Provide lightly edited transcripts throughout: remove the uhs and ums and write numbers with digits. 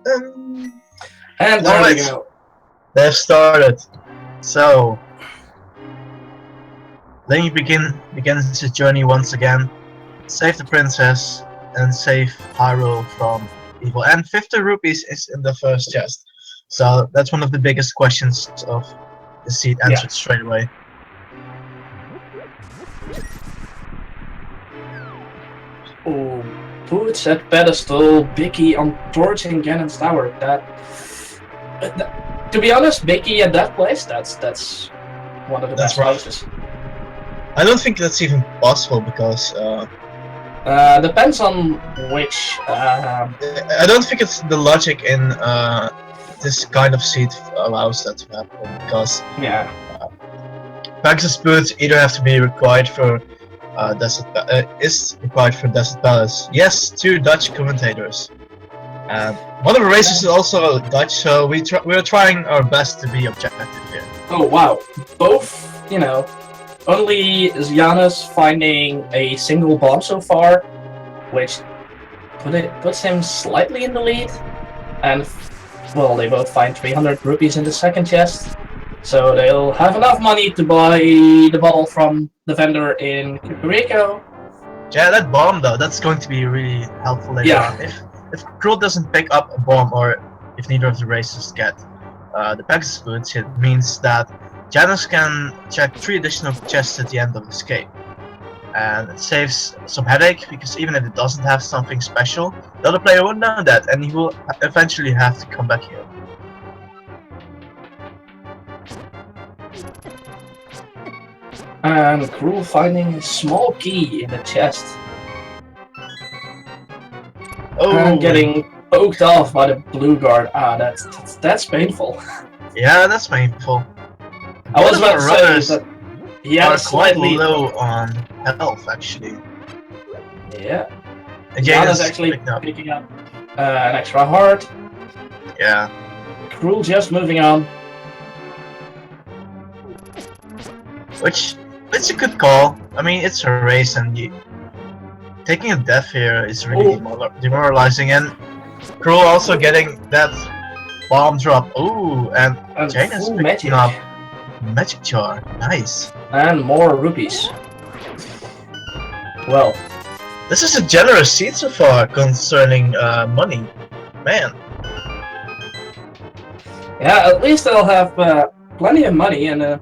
And there we go. They've started. So Link begins his journey once again. Save the princess and save Hyrule from evil. And 50 rupees is in the first chest. So that's one of the biggest questions of the seed answered straight away. Oh, Boots at pedestal, Bicky on torching Ganon's tower. To be honest, Bicky at that place, that's one of the best places. I don't think that's even possible because depends on which. I don't think it's the logic in this kind of seed allows that to happen because Pegasus boots either have to be required for Desert Palace. Yes, 2 Dutch commentators. One of the races is also Dutch, so we're trying our best to be objective here. Oh wow, both, only Janus finding a single bomb so far, which puts him slightly in the lead, and well, they both find 300 rupees in the second chest, so they'll have enough money to buy the bottle from the vendor in Rico. Yeah, that bomb though, that's going to be really helpful later on. If Crrool doesn't pick up a bomb, or if neither of the racers get the Pegasus boots, it means that Janus can check 3 additional chests at the end of the escape. And it saves some headache, because even if it doesn't have something special, the other player won't know that, and he will eventually have to come back here. And Crrool finding a small key in the chest. Oh, and getting poked off by the blue guard. Ah, that's painful. Yeah, that's painful. I was about to say that he had quite low on health, actually. Yeah. And Janus actually picking up an extra heart. Yeah. Crrool just moving on. Which it's a good call. I mean, it's a race, and taking a death here is really demoralizing. And Crrool also getting that bomb drop. Ooh, and Janus picking up magic jar. Nice. And more rupees. Well, this is a generous seed so far concerning money, man. Yeah, at least they'll have plenty of money, and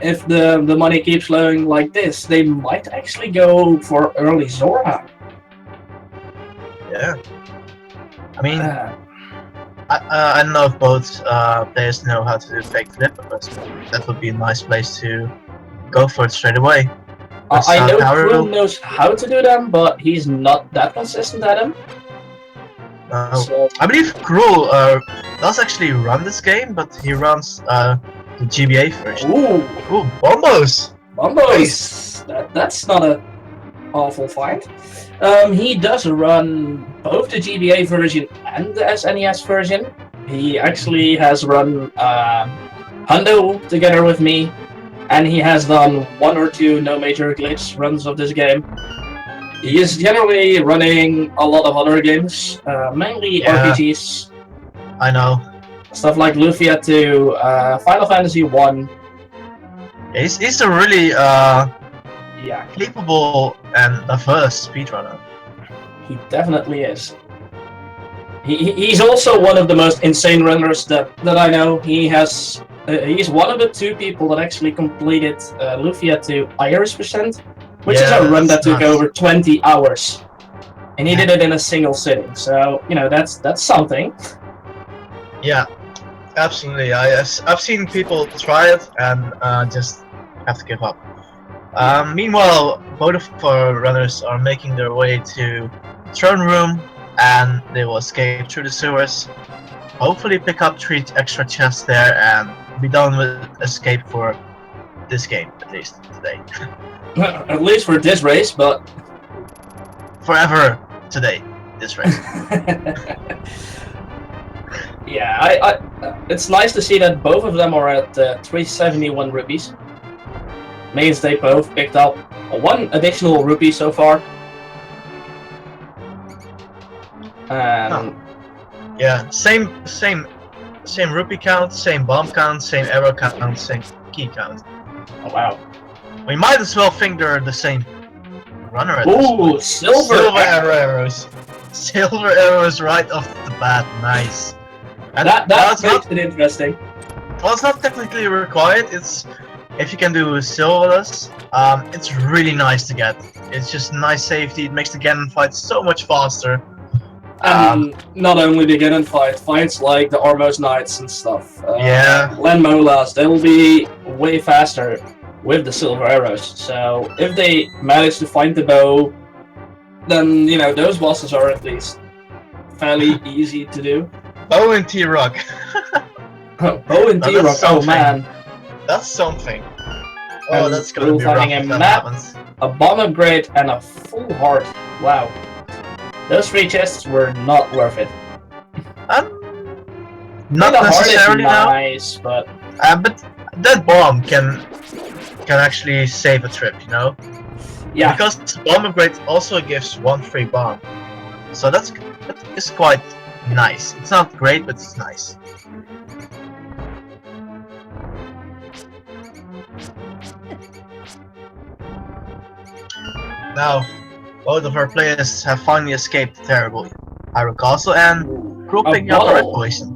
if the money keeps flowing like this, they might actually go for early Zora. Yeah. I mean, I don't know if both players know how to do fake flip, but that would be a nice place to go for it straight away. I know Crrool knows how to do them, but he's not that consistent at them. So, I believe Crrool does actually run this game, but he runs the GBA version. Ooh, bombos! Bombos! Nice. That's not an awful find. He does run both the GBA version and the SNES version. He actually has run Hundo together with me, and he has done 1 or 2 no major glitch runs of this game. He is generally running a lot of other games, mainly RPGs. I know. Stuff like Lufia 2, Final Fantasy 1. He's a really capable and diverse speedrunner. He definitely is. He's also one of the most insane runners that I know. He's one of the 2 people that actually completed Lufia 2 Iris percent, which is a run that took over 20 hours, and he did it in a single sitting. So that's something. Yeah, absolutely. I've seen people try it and just have to give up. Meanwhile, both of our runners are making their way to the throne room, and they will escape through the sewers. Hopefully pick up 3 extra chests there and be done with escape for this game, at least today. At least for this race, but forever today, this race. Yeah, it's nice to see that both of them are at 371 rupees. Means they both picked up 1 additional rupee so far. And Yeah, same rupee count, same bomb count, same arrow count, same key count. Oh wow. We might as well think they're the same runner at this Ooh, point. silver arrows. Silver arrows right off the bat, nice. And That it's makes not, it interesting. well, it's not technically required. It's if you can do silverless, it's really nice to get. It's just nice safety. It makes the Ganon fight so much faster. And not only the Ganon fights like the Ormos Knights and stuff. Yeah. Len Molas, they will be way faster with the silver arrows. So if they manage to find the bow, then you know those bosses are at least fairly easy to do. Bow and T-Rock. Bow and Now, T-Rock, that's oh something. man. That's something. Oh, And that's gonna be we're rough finding if a that map. happens. A bomb upgrade and a full heart. Wow. Those 3 chests were not worth it. Not the heart necessarily is now. nice, but that bomb can actually save a trip, you know? yeah. Because bomb upgrade also gives 1 free bomb. So that is quite nice. It's not great, but it's nice. Now, both of our players have finally escaped the terrible Hyrule Castle and Crrool picking up a red poison.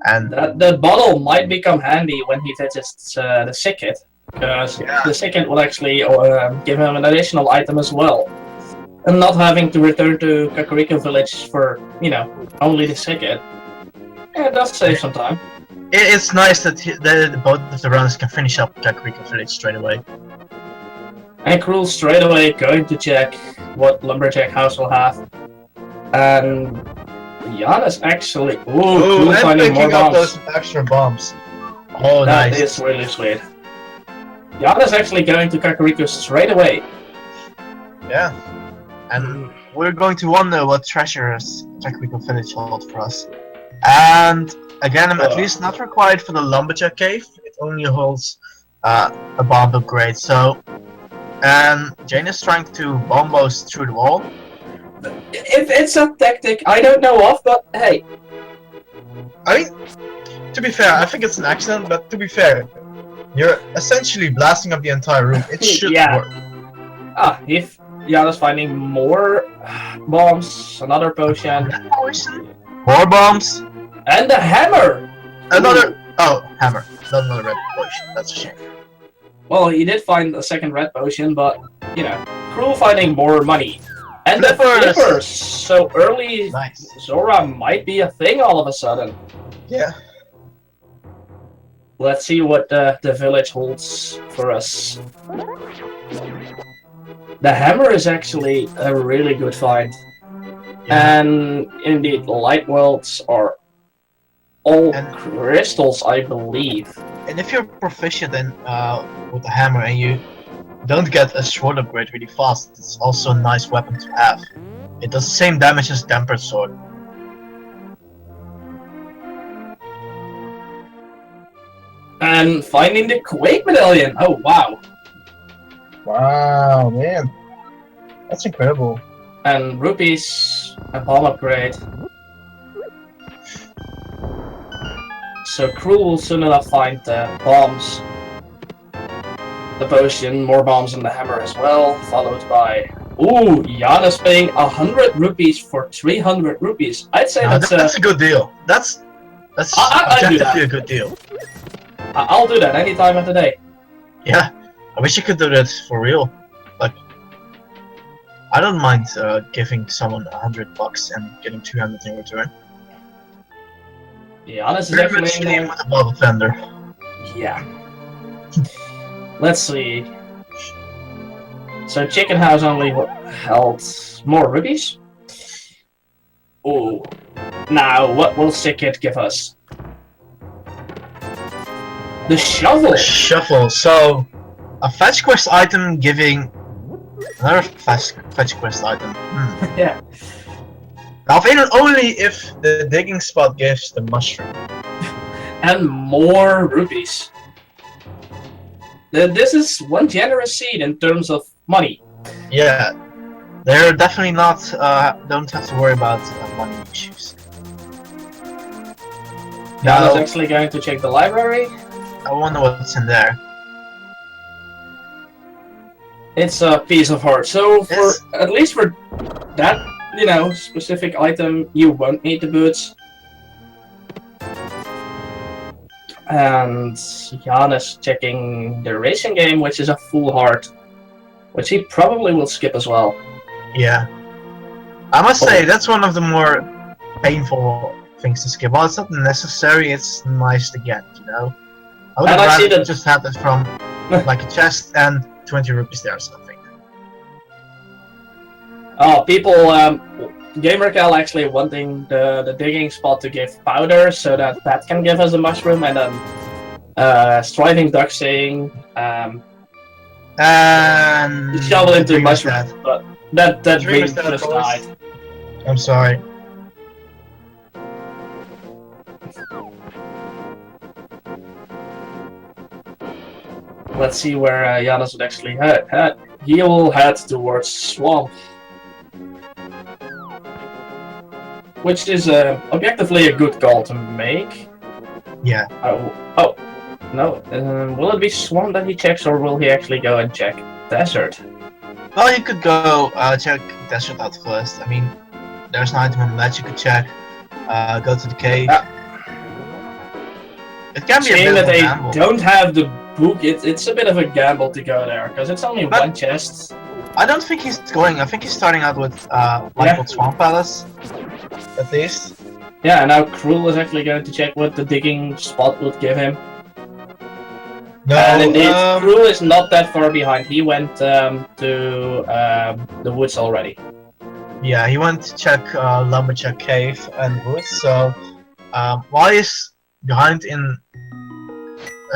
And that bottle might become handy when he visits the sick kit, because the sick kit will actually give him an additional item as well. And not having to return to Kakariko Village for, you know, only the sick kit. Yeah, it does save some time. it's nice that both of the runners can finish up Kakariko Village straight away. And Crrool straight away going to check what Lumberjack House will have. And Janus actually... Ooh, and finding more picking up bombs. those extra bombs. Oh, That nice. is really sweet. Janus actually going to Kakariko straight away. Yeah. And we're going to wonder what treasures Kakariko Village holds for us. And again, at least not required for the Lumberjack Cave. It only holds a bomb upgrade. So, and Janus trying to bomb us through the wall. If it's a tactic I don't know of, but hey. I mean, to be fair, I think it's an accident, but to be fair, you're essentially blasting up the entire room. It should work. If Janus finding more bombs, another potion. More bombs. And a hammer! Another... Oh, hammer. Not another red potion. That's a shame. Well, he did find a second red potion, but, you know, Crrool finding more money. And the flippers! So early Zora might be a thing all of a sudden. Yeah. Let's see what the village holds for us. The hammer is actually a really good find. Yeah. And indeed, light welds are all crystals, I believe. And if you're proficient in with the hammer and you don't get a sword upgrade really fast, it's also a nice weapon to have. It does the same damage as Tempered Sword. And finding the Quake Medallion! Oh wow! Wow, man. That's incredible. And rupees, a bomb upgrade. So Crrool will soon enough find the bombs, the potion, more bombs and the hammer as well, followed by... Ooh, Janus paying 100 rupees for 300 rupees. I'd say that's a good deal. That's objectively a good deal. I'll do that any time of the day. Yeah, I wish you could do that for real. Like, I don't mind giving someone $100 and getting 200 in return. Yeah, Janus is definitely staying with the bottle vendor. Yeah. Let's see. So Chicken House only held more rubies. Ooh. Now, what will Sickit give us? The shovel! The shovel. So, a fetch quest item giving another fetch quest item. Yeah. Now, only if the digging spot gives the mushroom. And more rupees. This is one generous seed in terms of money. Yeah, they're definitely not. Don't have to worry about money issues. Janus Now, actually going to check the library. I wonder what's in there. It's a piece of heart. So for Yes. at least for that, specific item, you won't need the boots. And Janus checking the racing game, which is a full heart, which he probably will skip as well. Yeah. I must say, that's one of the more painful things to skip. Well, it's not necessary, it's nice to get, I would have rather just had it from like a chest and 20 rupees there or something. Oh, people, GamerCal actually wanting the digging spot to give powder so that can give us a mushroom, and then Striving Duck saying And shovel into mushroom, but that ring just died. I'm sorry. Let's see where Janus would actually head. He will head towards Swamp, which is objectively a good call to make. Yeah. Oh, no. Will it be Swamp that he checks, or will he actually go and check Desert? Well, you could go check Desert out first. I mean, there's an item on the map you could check. Go to the cave. It can be a bit of a gamble. They don't have the book. It's a bit of a gamble to go there because it's only one chest. I don't think he's going. I think he's starting out with Lightwood Swamp Palace, at least. Yeah, and now Crrool is actually going to check what the digging spot would give him. No, and indeed, Crrool is not that far behind. He went to the woods already. Yeah, he went to check Lumberjack Cave and woods. So while he's behind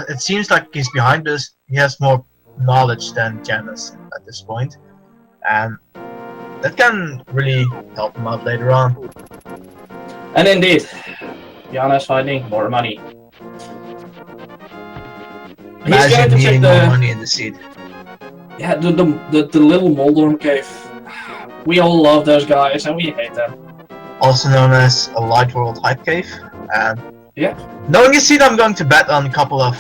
it seems like he's behind us. He has more knowledge than Janus at this point, and that can really help him out later on. And indeed, Janus finding more money. He's going to check the money in the seed. Yeah, the little Moldorm cave. We all love those guys, and we hate them. Also known as a Light World Hype Cave. And yeah. Knowing the seed, I'm going to bet on a couple of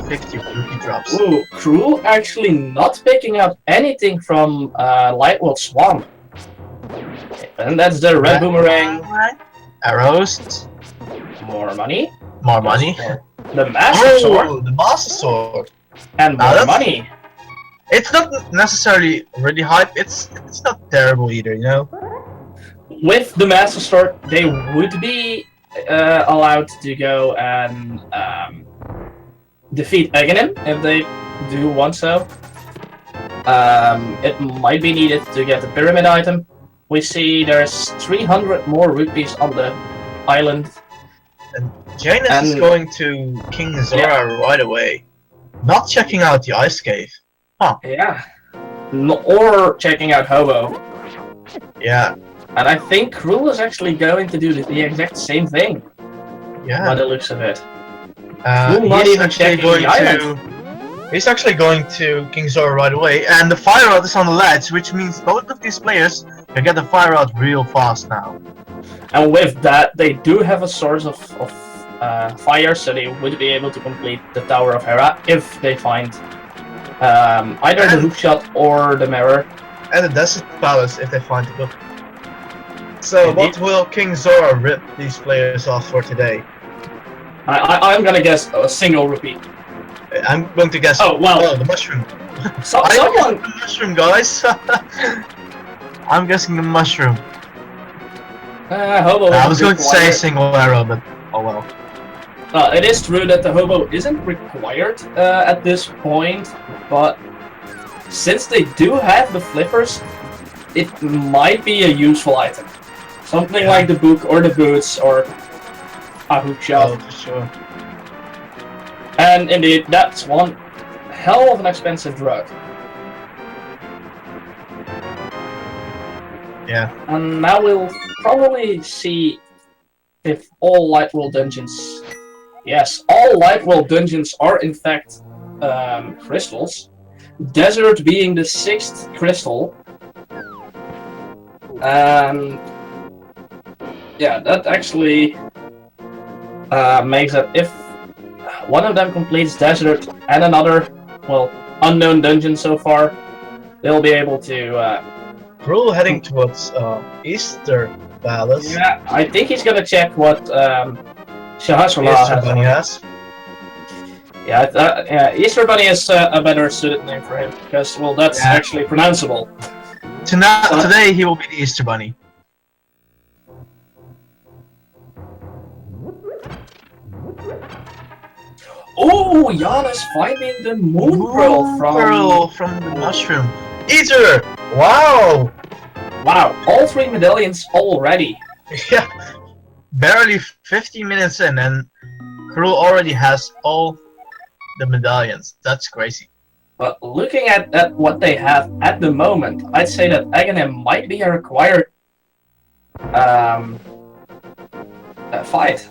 50 rupee drops. Ooh, Crrool actually not picking up anything from Lightwood Swamp. And that's the red boomerang. Arrows. More money. More money. The Master Sword. The Master Sword. And more money. It's not necessarily really hype. It's not terrible either, With the Master Sword, they would be allowed to go and defeat Aghanim if they do want so. It might be needed to get the pyramid item. We see there's 300 more rupees on the island. And Janus is going to King Zora right away. Not checking out the ice cave. Huh. Yeah. Or checking out Hobo. Yeah. And I think Crrool is actually going to do the exact same thing. Yeah. By the looks of it. He's actually going to King Zora right away, and the fire rod is on the ledge, which means both of these players can get the fire rod real fast now. And with that, they do have a source of fire, so they would be able to complete the Tower of Hera if they find either the hookshot or the mirror. And the Desert Palace if they find the book. So what will King Zora rip these players off for today? I'm gonna guess a single rupee. I'm going to guess. Oh well, the mushroom. Someone. The mushroom, guys. I'm guessing the mushroom. Hobo. I was going to say single arrow, but oh well. It is true that the hobo isn't required at this point, but since they do have the flippers, it might be a useful item. Something like the book or the boots or a hookshot. Oh, for sure. And indeed, that's one hell of an expensive drug. Yeah. And now we'll probably see if all Lightworld dungeons... Yes, all Lightworld dungeons are in fact crystals. Desert being the 6th crystal. And... yeah, that actually makes it if one of them completes Desert and another, well, unknown dungeon so far, they'll be able to. Crrool heading towards Easter Palace. Yeah, I think he's gonna check what Shahasrullah Easter Bunny has. Yeah, Easter Bunny is a better suited name for him because, well, that's actually pronounceable. Today he will be the Easter Bunny. Oh, Janus finding the moon pearl from the mushroom. Eater! Wow! Wow, all 3 medallions already. Yeah, barely 50 minutes in and Crrool already has all the medallions. That's crazy. But looking at what they have at the moment, I'd say that Aghanim might be a required fight.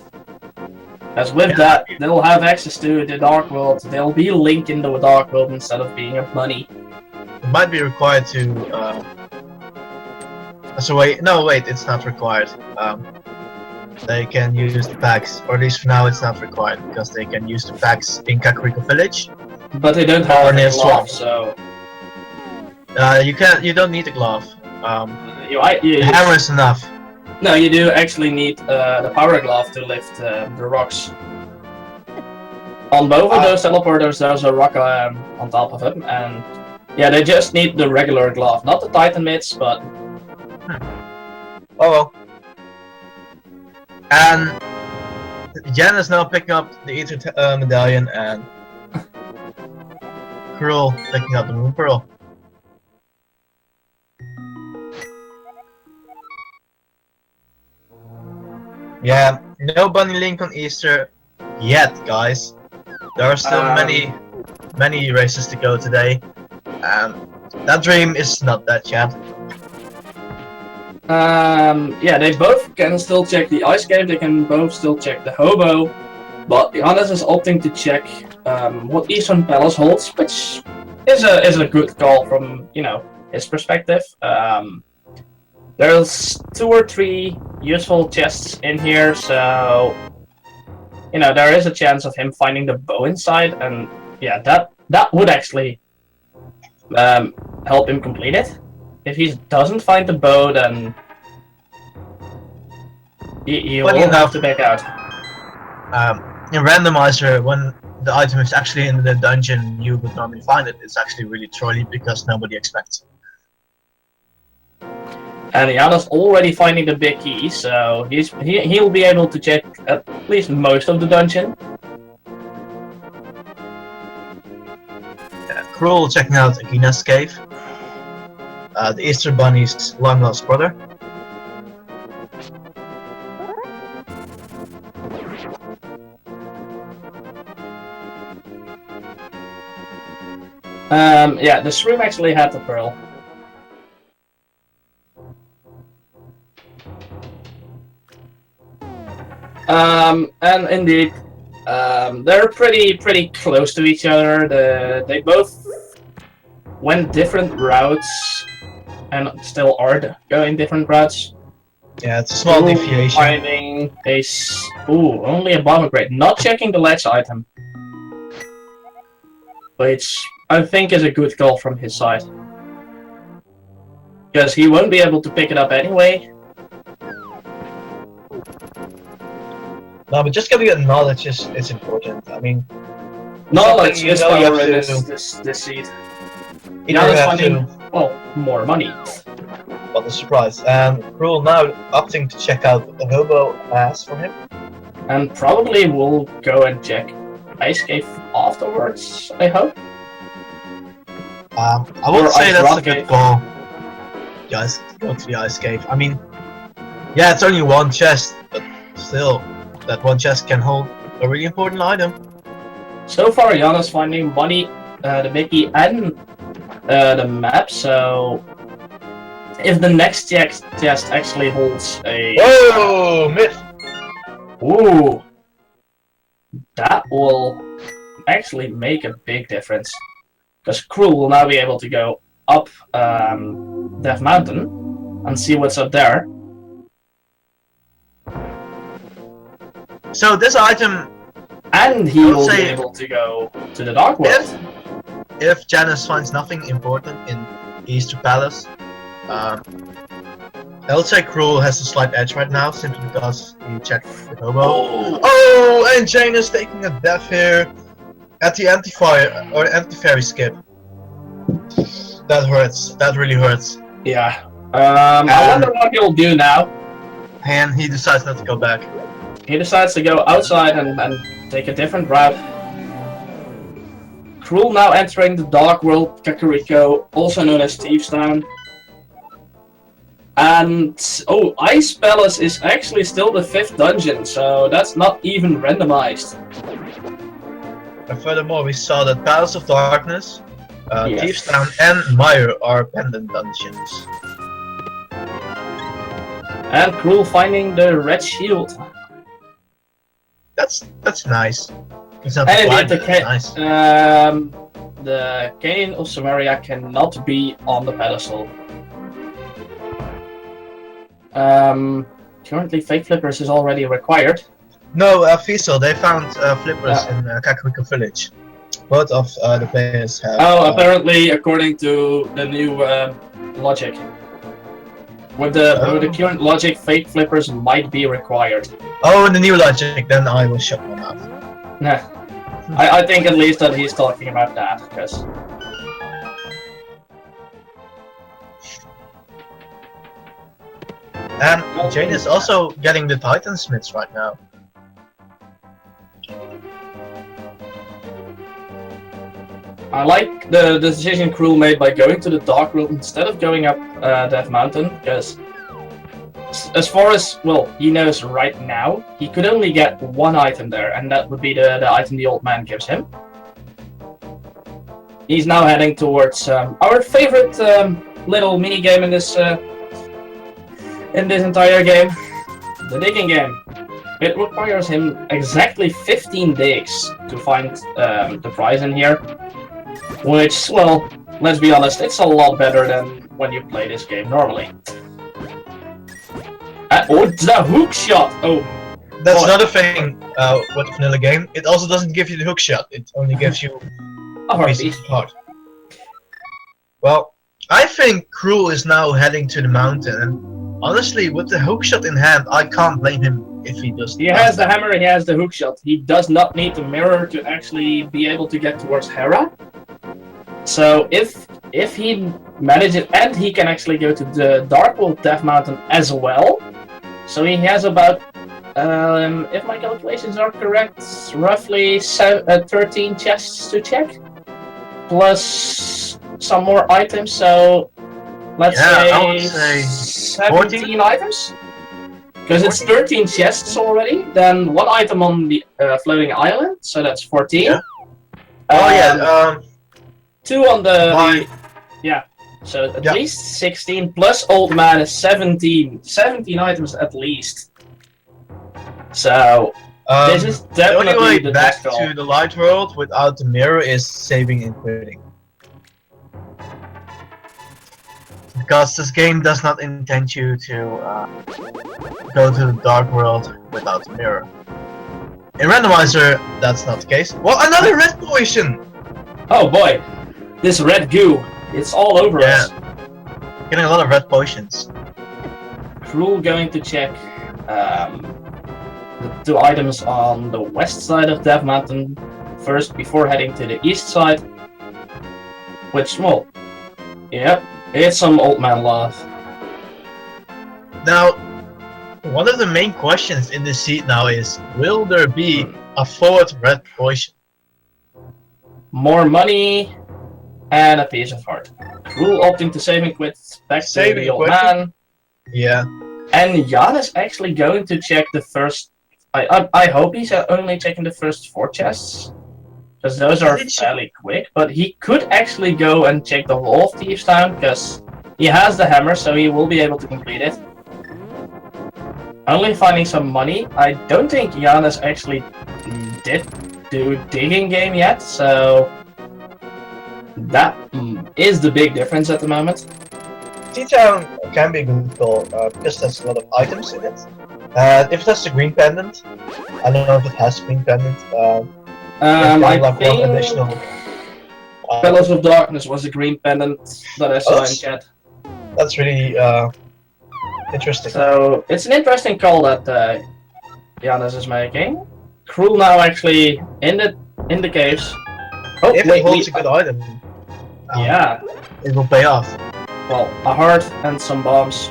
As with that, they'll have access to the Dark World. They'll be linked in the Dark World instead of being a bunny. It might be required to. So wait, no, wait, it's not required. They can use the packs, or at least for now, it's not required because they can use the packs in Kakariko Village. But they don't have a glove, so. You don't need a glove. The hammer is enough. No, you do actually need the power glove to lift the rocks. On both of those teleporters, there's a rock on top of them, and yeah, they just need the regular glove, not the Titan mitts, but. Oh well. And Janus now picking up the Ether medallion, and Crrool picking up the moon pearl. Yeah, no bunny link on Easter yet, guys. There are still many races to go today, and that dream is not that yet. Yeah, they both can still check the ice cave. They can both still check the hobo, but Janus is opting to check what Eastern Palace holds, which is a good call from his perspective. There's 2 or 3 useful chests in here, so there is a chance of him finding the bow inside, and yeah, that would actually help him complete it. If he doesn't find the bow, then he will have to back out. In Randomizer, when the item is actually in the dungeon you would normally find it, it's actually really trolly because nobody expects it. And Janus already finding the big key, so he'll be able to check at least most of the dungeon. Crrool checking out Agina's cave. The Easter Bunny's long lost brother. Yeah, the shroom actually had the pearl. And indeed, they're pretty close to each other. They both went different routes, and still are going different routes. Yeah, it's a small deviation. Finding a only a bomber grade. Not checking the ledge item, which I think is a good call from his side, because he won't be able to pick it up anyway. No, but just getting the knowledge is important. I mean, knowledge is power in this seed. Now it's finding, well, more money. What a surprise. And Crrool now opting to check out what the hobo has for him. And probably will go and check Ice Cave afterwards, I hope. I would say that's a good call. Guys, go to the Ice Cave. I mean, yeah, it's only one chest, but still, that one chest can hold a really important item. So far, Janus finding money, the Mickey, and the map, so if the next chest actually holds a... Whoa! Myth! Ooh! That will actually make a big difference. Because Crrool will now be able to go up Death Mountain and see what's up there. So this item, And he will be able to go to the Dark World. If Janus finds nothing important in Easter Palace, I'll say Crrool has a slight edge right now, simply because he checked the hobo. Oh, and Janus taking a death here at the anti-fire or anti-fairy skip. That hurts. That really hurts. Yeah. I wonder what he'll do now. And he decides not to go back. He decides to go outside and take a different route. Crrool now entering the Dark World, Kakariko, also known as Thieves Town. And oh, Ice Palace is actually still the 5th dungeon, so that's not even randomized. And furthermore, we saw that Palace of Darkness, Yes. Thieves Town, and Mire are pendant dungeons. And Crrool finding the red shield. That's nice. It's not And blind, the but it's nice. the Cane of Samaria cannot be on the pedestal. Currently Fake Flippers is already required. No, Fiesel, they found flippers in Kakariko Village. Both of the players have. Oh, apparently, according to the new logic. With the current logic, Fake Flippers might be required. Oh, in the new logic, then I will shut my mouth. Nah. I think at least that he's talking about that, because... And Jane is also getting the Titan Smiths right now. I like the decision Crrool made by going to the Dark World instead of going up Death Mountain, because as far as, well, he knows right now, he could only get one item there, and that would be the item the old man gives him. He's now heading towards our favorite little mini game in this entire game, the digging game. It requires him exactly 15 digs to find the prize in here, which, well, let's be honest, it's a lot better than when you play this game normally. Oh, the hook shot! Oh, that's another thing with the vanilla game. It also doesn't give you the hook shot. It only gives you a heartbeat. Heart. Well, I think Crrool is now heading to the mountain, and honestly, with the hook shot in hand, I can't blame him if he does. He has the hammer, he has the hook shot. He does not need the mirror to actually be able to get towards Hera. So if he manages, and he can actually go to the Dark World Death Mountain as well. So he has about, if my calculations are correct, roughly 13 chests to check, plus some more items. So let's say 17 14? Items, because it's 13 chests already. Then one item on the floating island, so that's 14. Yeah. Oh yeah. 2 on the yeah. So at least 16 plus old man is 17. 17 items at least. So this is definitely the only way the back best to the light world without the mirror is saving and quitting. Because this game does not intend you to go to the dark world without the mirror. In Randomizer, that's not the case. Well, another red potion! Oh boy, this red goo. It's all over us. Getting a lot of red potions. Crrool going to check the 2 items on the west side of Death Mountain first before heading to the east side. Which, well, yep, it's some old man love. Now, one of the main questions in this seed now is, will there be a 4th red potion? More money and a piece of heart. Crrool opting to save and quit back to the old man. Yeah. And Janus actually going to check the first... I hope he's only checking the first 4 chests, because those are fairly quick. But he could actually go and check the whole of Thieves Town, because he has the hammer, so he will be able to complete it. Only finding some money. I don't think Janus actually did do digging game yet, so... that is the big difference at the moment. T-Town can be a good goal because there's a lot of items in it. If that's the green pendant, I don't know if it has green pendant. I like think one additional. Pillars of Darkness was the green pendant that I saw in chat. That's really interesting. So it's an interesting call that Janus is making. Crrool now actually in the caves. Oh, If it holds a good item, yeah, it will pay off. well, a heart and some bombs.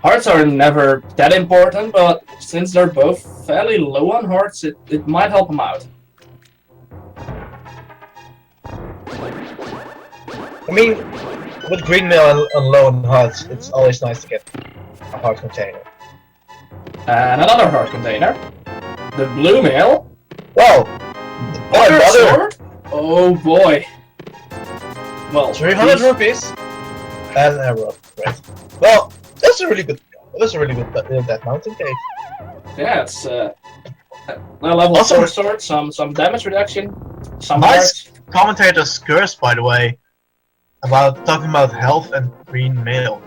Hearts are never that important, but since they're both fairly low on hearts, it might help them out. I mean, with green mail and low on hearts, it's always nice to get a heart container. And another heart container. The blue mail. Well, Butter sword? Oh boy. Well, 300 rupees and an arrow. Right. Well, that's a really good. That's a really good that mountain cave. Yeah, it's a level Also, 4 sword, some damage reduction, some nice hearts. commentator's curse, by the way, about talking about health and green mail.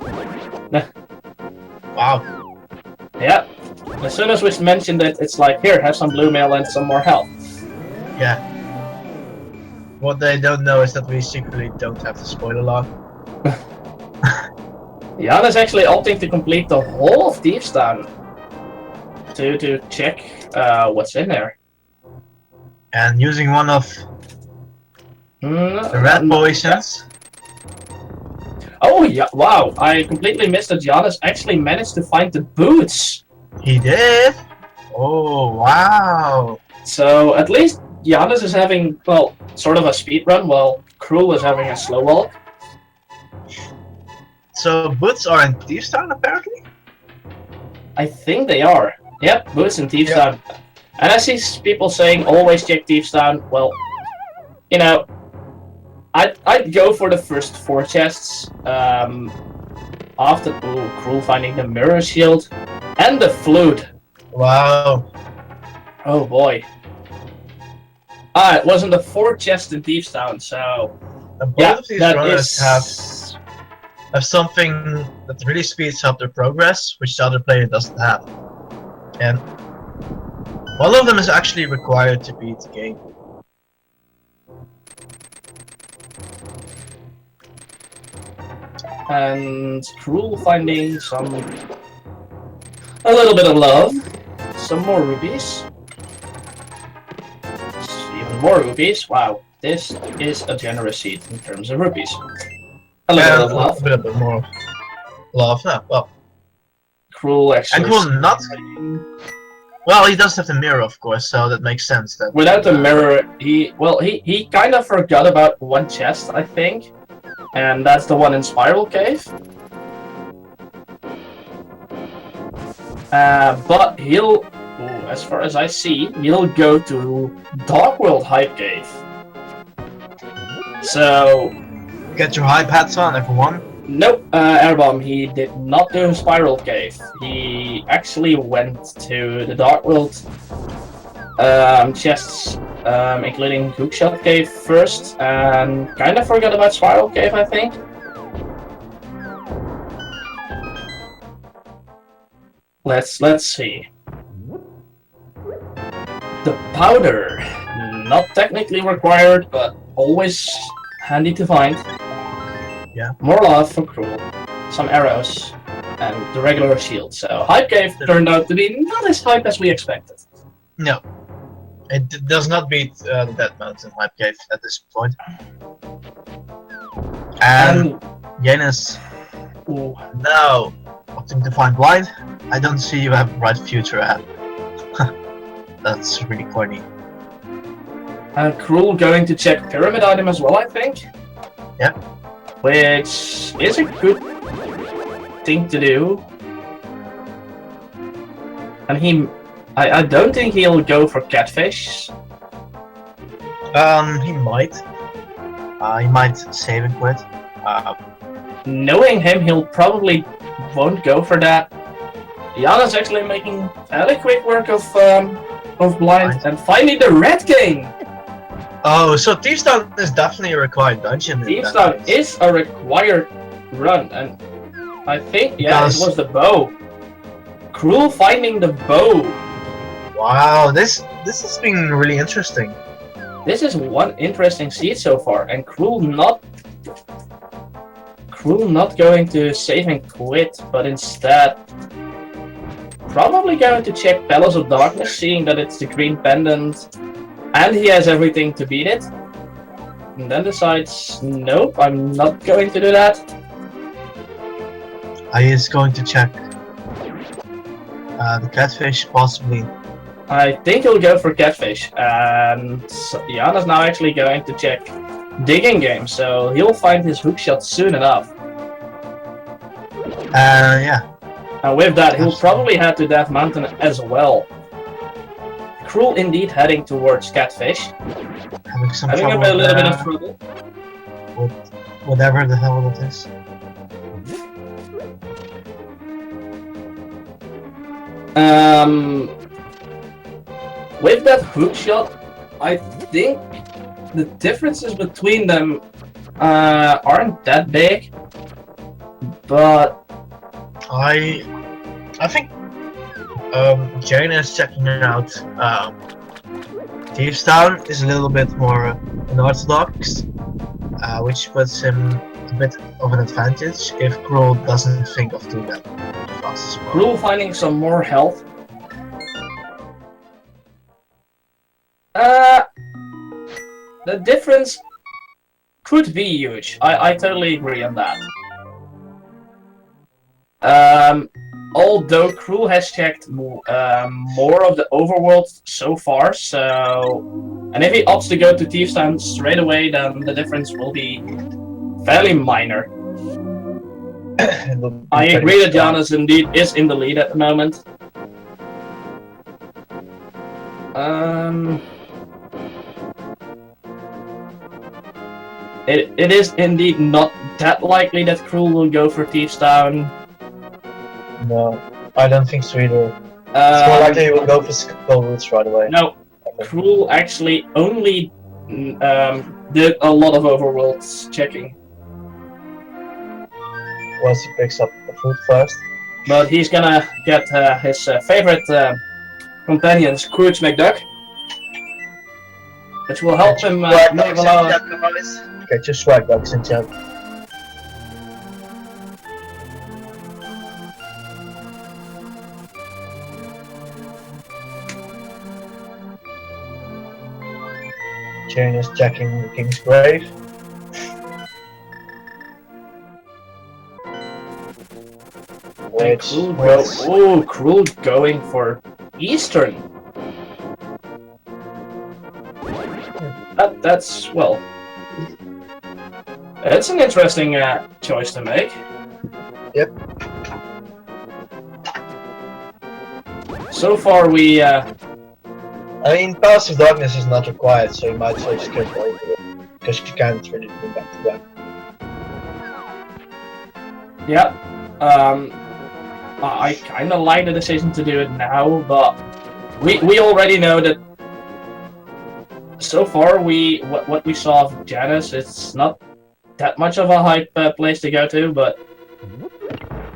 Wow. Yeah. As soon as we mentioned it, it's like, here, have some blue mail and some more health. Yeah. What they don't know is that we secretly don't have to spoil a lot. Jan is actually opting to complete the whole of Thieves Town to check what's in there. And using one of the red poisons. Oh yeah! Wow! I completely missed that Janus actually managed to find the boots. He did. Oh wow! So at least Janus is having, well, sort of a speed run, while Crrool is having a slow walk. So boots are in Thieves Town apparently. I think they are. Yep, boots in Thieves Town. And I see people saying always check Thieves Town. Well, you know, I'd go for the first 4 chests. After Crrool finding the mirror shield and the flute. Wow. Oh boy. It wasn't the 4th chest in Thieves Town, so Both of these runners have something that really speeds up their progress, which the other player doesn't have. And one of them is actually required to beat the game. And Crrool finding a little bit of love, some more rupees, even more rupees. Wow, this is a generous seed in terms of rupees. A little bit of love. A bit more love. No, well, Crrool actually. And will not. Well, he does have the mirror, of course, so that makes sense. That without the mirror, he kind of forgot about one chest, I think. And that's the one in Spiral Cave. But he'll, as far as I see, he'll go to Dark World Hype Cave. So... Get your hype hats on, everyone. Nope, Airbomb, he did not do Spiral Cave. He actually went to the Dark World chests, including Hookshot Cave first, and kind of forgot about Spiral Cave, I think. Let's see. The powder, not technically required, but always handy to find. Yeah. More love for Crrool, some arrows, and the regular shield. So Hype Cave turned out to be not as hype as we expected. No. It does not beat the Dead Mountain Hype Cave at this point. And Janus, now opting to find blind. I don't see you have a bright future ahead. That's really corny. And Crrool going to check pyramid item as well, I think. Yep. Which is a good thing to do. And I don't think he'll go for catfish. He might. He might save it for it. Knowing him, he'll probably won't go for that. Janus actually making fairly quick work of blind and finding the Red King. Oh, so Thieves Town is definitely a required dungeon. Thieves Town is a required run, and I think it was the bow. Crrool finding the bow. Wow, this has been really interesting. This is one interesting seed so far, and Crrool not going to save and quit, but instead probably going to check Palace of Darkness, seeing that it's the green pendant, and he has everything to beat it. And then decides, nope, I'm not going to do that. He is going to check the catfish, possibly. I think he'll go for catfish, and Janus now actually going to check digging game, so he'll find his hookshot soon enough. Yeah. And with that, he'll probably head to Death Mountain as well. Crrool indeed heading towards catfish. Having a little bit of trouble. With whatever the hell that is. With that hookshot, I think the differences between them aren't that big, but I think Janus checking out Thieves Town is a little bit more unorthodox, which puts him a bit of an advantage if Crrool doesn't think of doing that fast. Crrool finding some more health. The difference could be huge. I totally agree on that. Although Crrool has checked more of the overworld so far, and if he opts to go to Thieves Town straight away, then the difference will be fairly minor. I agree that Janus indeed is in the lead at the moment. It is indeed not that likely that Crrool will go for Thieves Town. No, I don't think so either. It's more likely he will go for Skull Roots right away. No, Crrool actually only did a lot of overworlds checking. Once he picks up the food first. But he's gonna get his favorite companion, Scrooge McDuck, which will help him move along. Get your swag ducks in chat. Janus checking the King's Grave. Which Crrool going for Eastern. That's well. It's an interesting choice to make. Yep. So far, we. I mean, Palace of Darkness is not required, so you might as well just skip over it because you can't really do back to back. Yeah. I kind of like the decision to do it now, but we already know that. So far, what we saw of Janus, it's not that much of a hype place to go to, but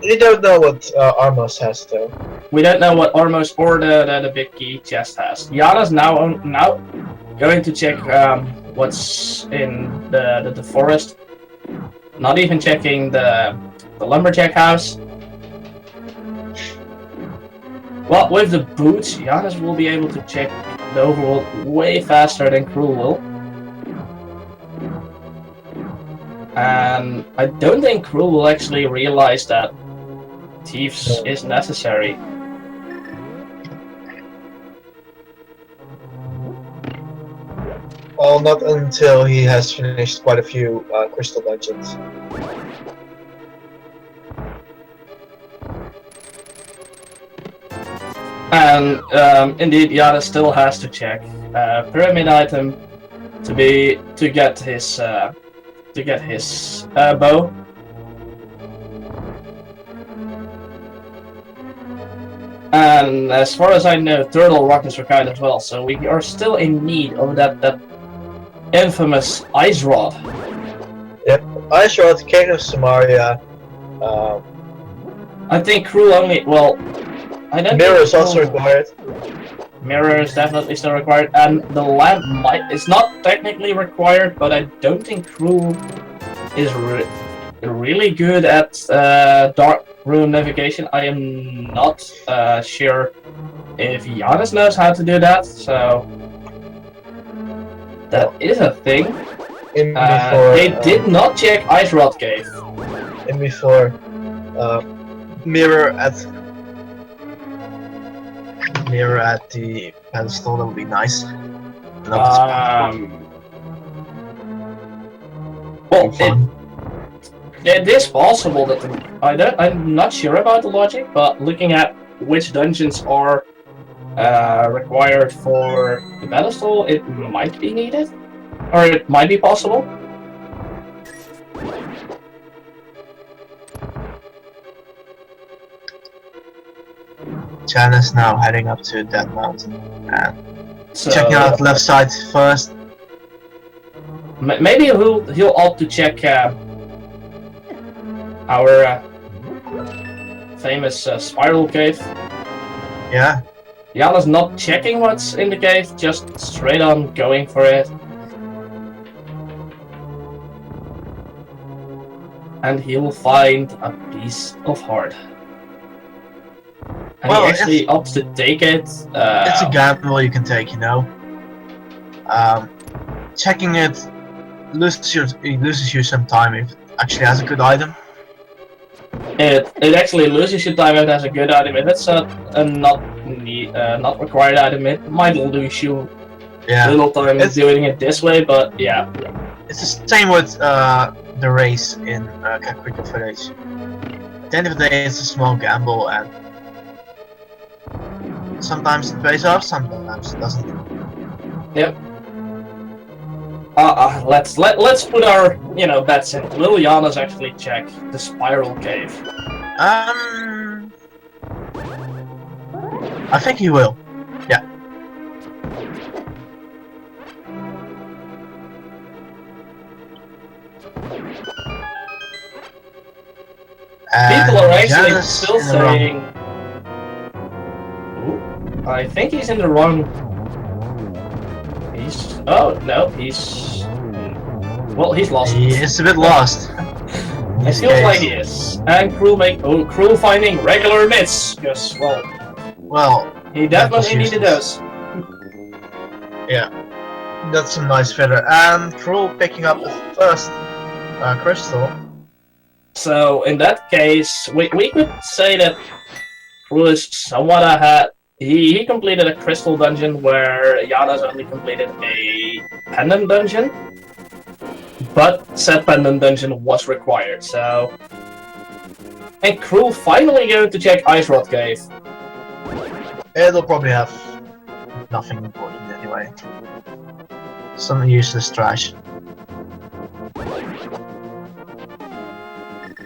you don't know what Armos has though. We don't know what Armos or the big key chest has. Janus now going to check what's in the forest. Not even checking the lumberjack house. Well, with the boots, Janus will be able to check the overworld way faster than Crrool will. And I don't think Crrool will actually realize that Thieves is necessary. Well, not until he has finished quite a few crystal dungeons. And indeed, Janus still has to check pyramid item to get his bow. And as far as I know, Turtle Rock is required as well, so we are still in need of that infamous ice rod. Yep, ice rod, King of Samaria. I think Crrool only I don't Mirror think is also Crrool- required. Mirror is definitely still required, and the lamp is not technically required, but I don't think Crrool is really good at dark room navigation. I am not sure if Janus knows how to do that, so that is a thing. They did not check Ice Rod Cave. In before mirror at the pedestal, that would be nice. Well, it is possible that I'm not sure about the logic, but looking at which dungeons are required for the pedestal, it might be needed, or it might be possible. Janus now heading up to that mountain and So, checking out left side first. Maybe he'll opt to check our famous spiral cave. Yeah. Janus not checking what's in the cave, just straight on going for it. And he'll find a piece of heart. And he actually opts to take it. It's a gamble you can take, you know. Checking it loses you some time if it actually has a good item. It actually loses you time if it has a good item. If it's a not required item, it might lose you little time doing it this way. But yeah, it's the same with the race in Crrool Village. At the end of the day, it's a small gamble, and sometimes it pays off, sometimes it doesn't. Yep. Let's put our bets in. Will Janus actually check the spiral cave? I think he will. Yeah. People are actually still saying. Ooh, I think he's in the wrong. Oh no, well, he's lost. He is a bit lost. It feels like he is. And Crrool finding regular myths, because well, he definitely needed those. Yeah, that's some nice filler. And Crrool picking up the first crystal. So in that case, we could say that Crrool is somewhat ahead. He completed a crystal dungeon where Janus only completed a pendant dungeon, but said pendant dungeon was required. So, and Crrool finally going to check Ice Rod Cave. It'll probably have nothing important anyway. Some useless trash.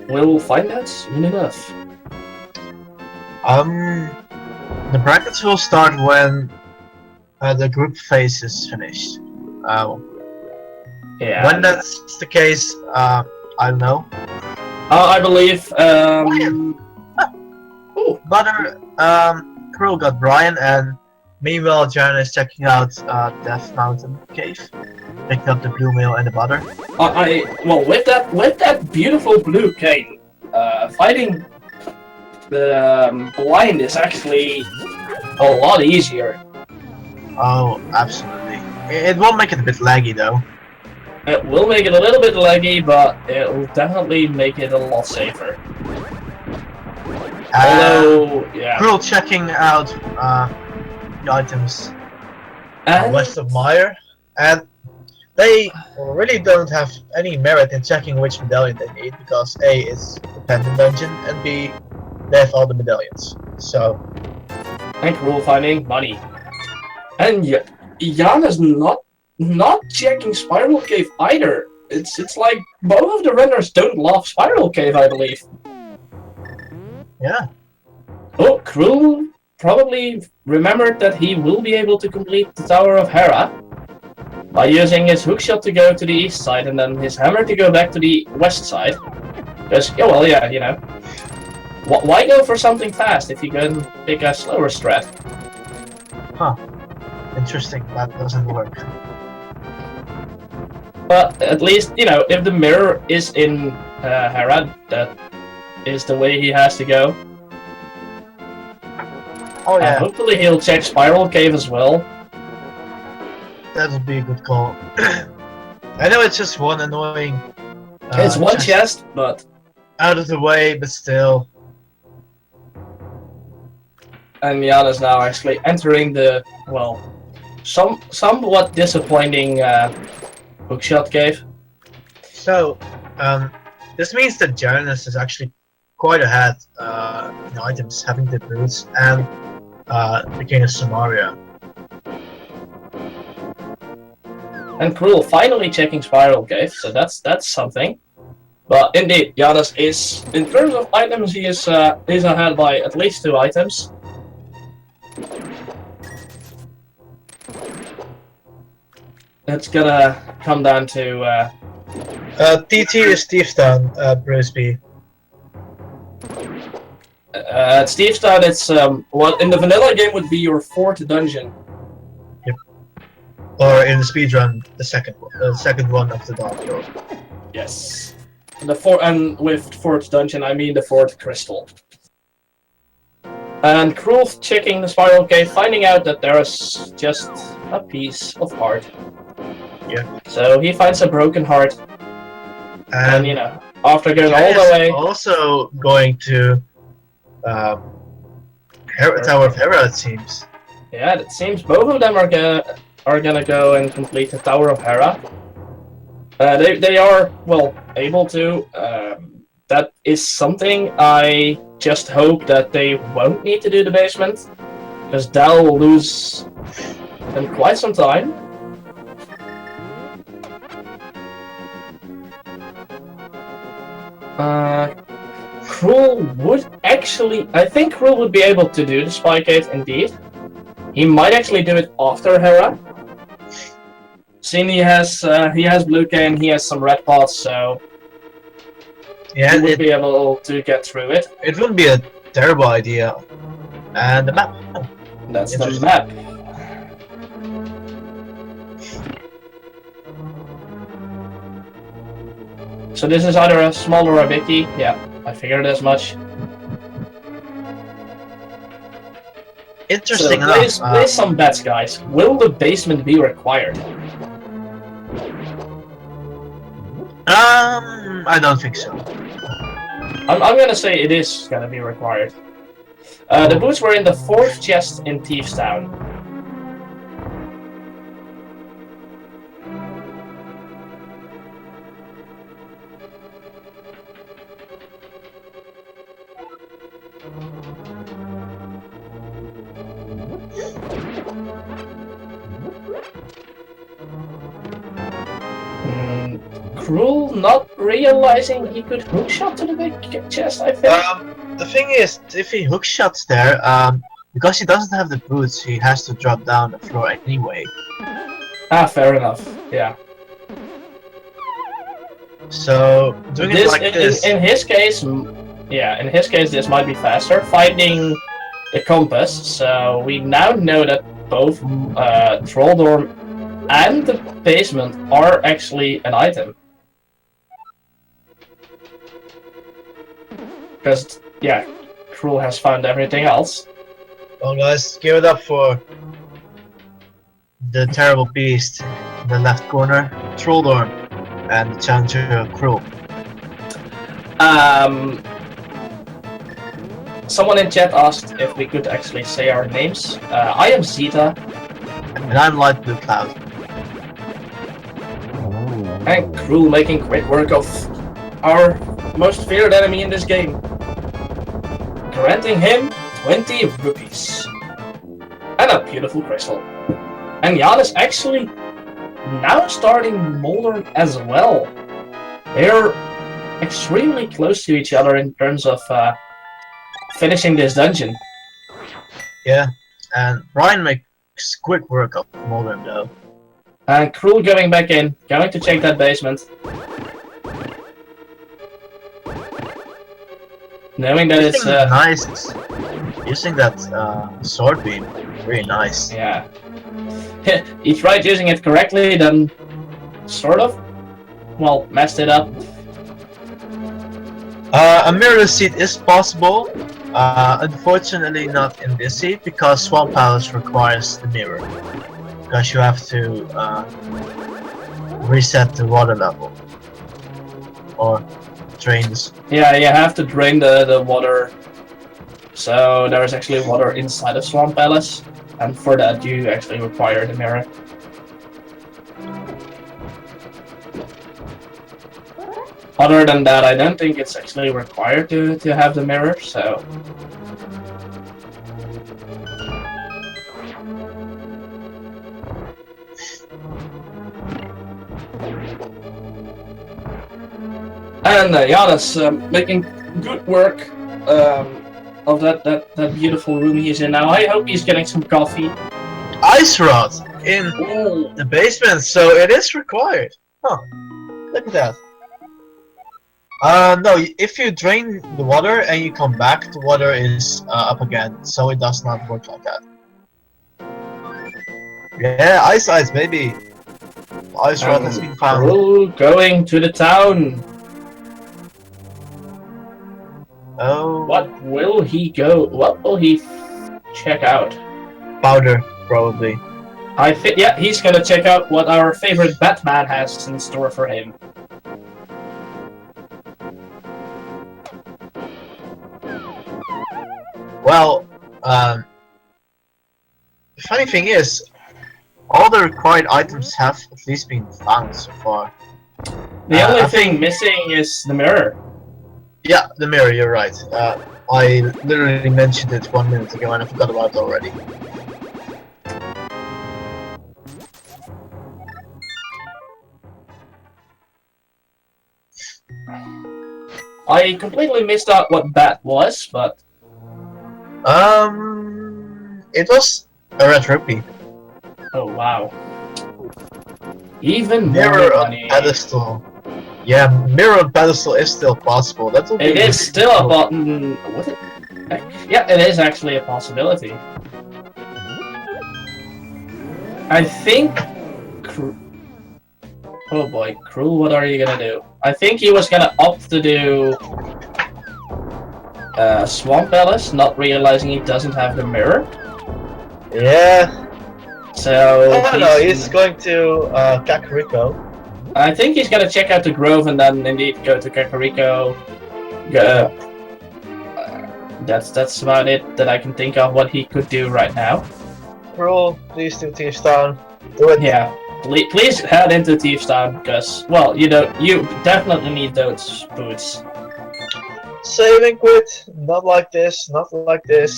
We'll find out soon enough. The brackets will start when the group phase is finished. Yeah. When that's the case, I don't know. I believe. Butter. Crrool got Brian, and meanwhile Janus checking out Death Mountain Cave, picking up the blue mail and the butter. Well, with that beautiful blue cane, fighting the blind is actually a lot easier. Oh, absolutely. It will make it a bit laggy though. It will make it a little bit laggy, but it will definitely make it a lot safer. Although, yeah. Crrool checking out the items west of Meyer, and they really don't have any merit in checking which medallion they need, because A is the pendant dungeon, and B, they have all the medallions. So. And Crrool finding money. And Janus not checking Spiral Cave either. It's like both of the runners don't love Spiral Cave, I believe. Yeah. Oh, Crrool probably remembered that he will be able to complete the Tower of Hera by using his hookshot to go to the east side and then his hammer to go back to the west side. Because, Why go for something fast if you can pick a slower strat? Huh. Interesting. That doesn't work. But at least, you know, if the mirror is in Hera, that is the way he has to go. Oh yeah. Hopefully he'll check Spiral Cave as well. That would be a good call. I know it's just one annoying. It's one chest, but out of the way, but still. And Janus now actually entering the, well, somewhat disappointing hookshot cave. So, this means that Janus is actually quite ahead in items, having the boots and the King of Samaria. And Crrool finally checking Spiral Cave, so that's something. But indeed, Janus is, in terms of items, he's ahead by at least 2 items. It's gonna come down to TT is Steve's down, Bruce B. at Steve's Town. It's what in the vanilla game would be your 4th dungeon. Yep. Or in the speedrun, the second one of the Dark Road. Yes. And with 4th dungeon, I mean the 4th crystal. And Crrool checking the Spiral Cave, finding out that there is just a piece of heart. Yeah. So he finds a broken heart, and you know, after going all the way, also going to Tower of Hera, it seems. Yeah, it seems both of them are gonna go and complete the Tower of Hera. They are, well, able to. That is something I just hope that they won't need to do the basement, because Dal will lose them quite some time. Crrool would actually, I think Crrool would be able to do the Spy Cave indeed. He might actually do it after Hera. Seeing he has blue cane, he has some red pots, so yeah, he would be able to get through it. It wouldn't be a terrible idea. And the map. That's the map. So this is either a small or a biggie. Yeah, I figured as much. Interesting so enough. Place some bets, guys. Will the basement be required? I don't think so. I'm gonna say it is gonna be required. The boots were in the 4th chest in Thieves Town. Crrool not realizing he could hookshot to the big chest, I think. The thing is, if he hookshots there, because he doesn't have the boots, he has to drop down the floor anyway. Ah, fair enough. Yeah. So doing it like this. In his case, yeah, in his case, this might be faster. Finding the compass, so we now know that both Troll Dorm and the basement are actually an item. Because, yeah, Crrool has found everything else. Well, guys, give it up for the terrible beast in the left corner, Troll Dorm, and the challenger Crrool. Someone in chat asked if we could actually say our names. I am Zeta. And I'm Light Blue Cloud. And Crrool making quick work of our most feared enemy in this game. Granting him 20 rupees. And a beautiful crystal. And Janus actually now starting Moldern as well. They're extremely close to each other in terms of finishing this dungeon. Yeah, and Brian makes quick work of Moldern though. And Crrool going back in, going to check that basement. Knowing that it's nice. Using that sword beam, really nice. yeah. He tried using it correctly, then sort of, well, messed it up. A mirror seat is possible. Unfortunately, not in this seat because Swamp Palace requires the mirror. Because you have to reset the water level or drains. Yeah, you have to drain the water. So there's actually water inside of Swamp Palace, and for that you actually require the mirror. Other than that, I don't think it's actually required to have the mirror, so... And Janus making good work of that beautiful room he's in now. I hope he's getting some coffee. Ice rod in the basement, so it is required. Huh. Look at that. No, if you drain the water and you come back, the water is up again, so it does not work like that. Yeah, ice, baby. Ice rod has been found. Crrool going to the town. Oh. What will he go? What will he check out? Powder, probably. I think, yeah, he's gonna check out what our favorite Batman has in store for him. Well, the funny thing is, all the required items have at least been found so far. The only thing missing is the mirror. Yeah, the mirror, you're right. I literally mentioned it 1 minute ago and I forgot about it already. I completely missed out what bat was, but... It was a red rupee. Oh, wow. Even Mirror more on money. pedestal. Yeah, mirror on pedestal is still possible. That will be. It is still a button. What? Yeah, it is actually a possibility. I think. Oh boy, Crrool, what are you gonna do? I think he was gonna opt to do Swamp Palace, not realizing he doesn't have the mirror. Yeah. So. I don't know. He's going to Kakariko. I think he's gonna check out the Grove and then indeed go to Kakariko. That's about it that I can think of what he could do right now. Crrool, please do Thieves Town. Do it. Yeah, please head into Thieves Town because, well, you definitely need those boots. Save and quit. Not like this. Not like this.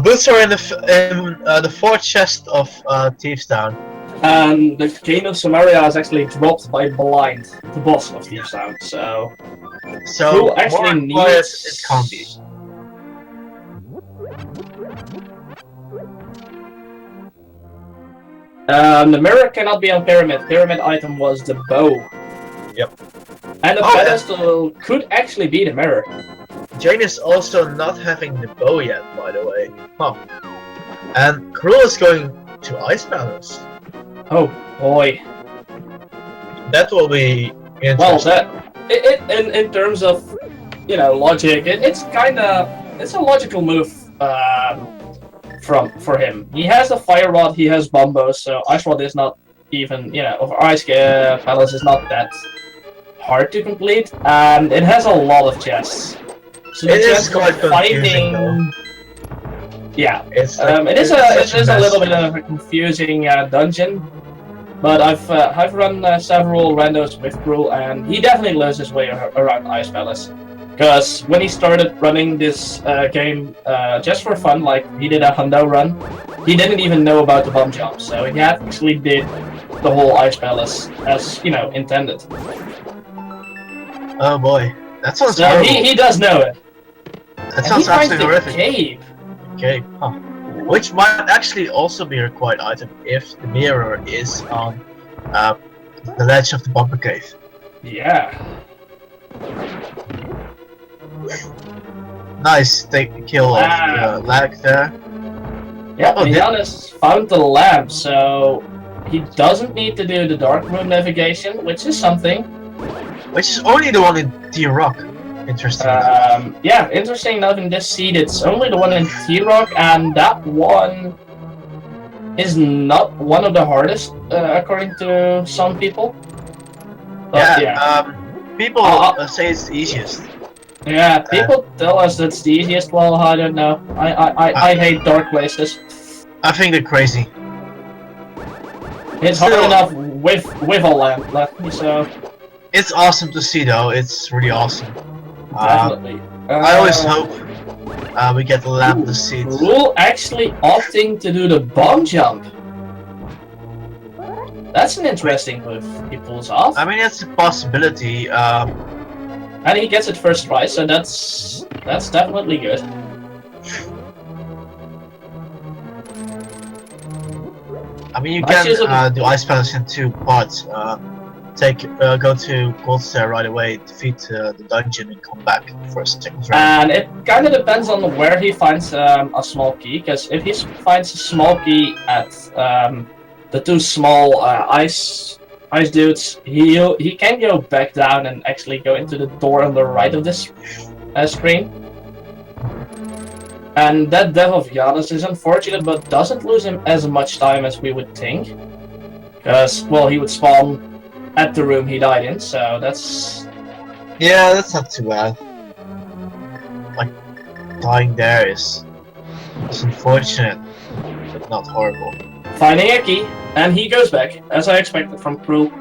Boots are in the fourth chest of Thieves Town. And the King of Samaria is actually dropped by Blind, the boss of Thieves Town. So who actually needs it can't be. The mirror cannot be on Pyramid. Pyramid item was the bow. Yep. And the pedestal could actually be the mirror. Janus also not having the bow yet, by the way. Huh. And Crrool is going to Ice Palace. Oh boy. That will be interesting. Well, in terms of, logic, it's a logical move for him. He has a Fire Rod, he has Bombos, so Ice Rod is not even, Ice Palace is not that hard to complete, and it has a lot of chests. So it is quite confusing, though. Yeah, it is a a little bit of a confusing dungeon, but I've run several randos with Crrool, and he definitely knows his way around Ice Palace. Because when he started running this game just for fun, like he did a hundo run, he didn't even know about the bomb jump, so he actually did the whole Ice Palace as intended. Oh boy, that sounds so horrible. He does know it. That sounds absolutely horrific. Cave. Okay, huh. Which might actually also be a required item if the mirror is on the ledge of the bumper cave. Yeah. Nice, take the kill of the lag there. Yeah, Oh, Janus found the lamp, so he doesn't need to do the dark room navigation, which is something. Which is only the one in T-Rock. Interesting enough. Yeah, interesting enough in this seed, it's only the one in T-Rock, and that one is not one of the hardest, according to some people. But, people say it's the easiest. Yeah, people tell us that's the easiest. Well, I don't know. I hate dark places. I think they're crazy. It's hard enough with a lamp left me, so. It's awesome to see, though. It's really awesome. Definitely. I always hope we get the lamp to see. Crrool actually opting to do the bomb jump. That's an interesting move he pulls off. I mean, it's a possibility. And he gets it first try, so that's definitely good. I mean, you can do Ice Palace in 2 parts. Go to Gold Stair right away, defeat the dungeon, and come back for a second round. And it kind of depends on where he finds a small key, because if he finds a small key at the 2 small ice dudes, he can go back down and actually go into the door on the right of this screen. And that death of Janus is unfortunate, but doesn't lose him as much time as we would think. Because, well, he would spawn at the room he died in, so that's... Yeah, that's not too bad. Like, dying there is unfortunate, but not horrible. Finding a key, and he goes back, as I expected from Crrool.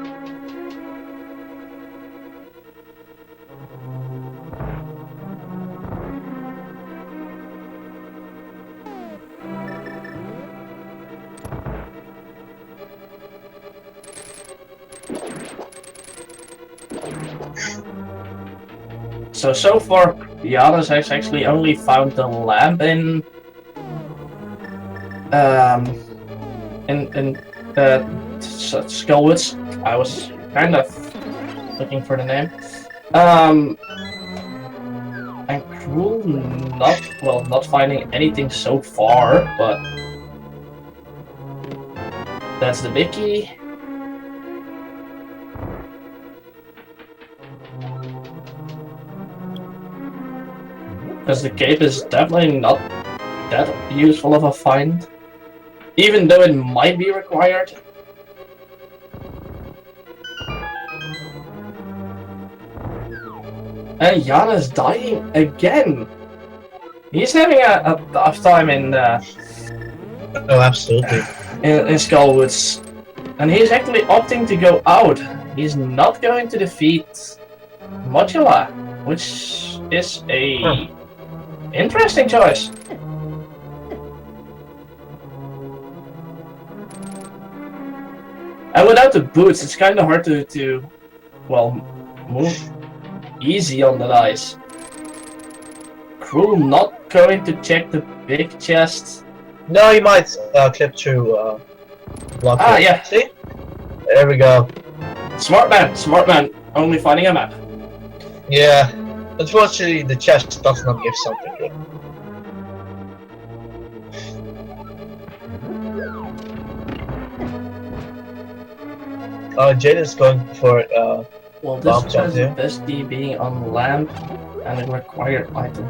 So far, Janus has actually only found the lamp in Skullwoods. I was kind of looking for the name. And Crrool not finding anything so far, but that's the big key. Because the cape is definitely not that useful of a find, even though it might be required. And Janus dying again. He's having a tough time in oh, absolutely. in Skullwoods, and he's actually opting to go out. He's not going to defeat Modula, which is a interesting choice. And without the boots, it's kind of hard to move easy on the dice. Crrool not going to check the big chest. No, he might clip through block. Yeah. See? There we go. Smart man. Only finding a map. Yeah. Unfortunately, the chest does not give something good. Janus is going for well, this has the best D being on lamp and a required item.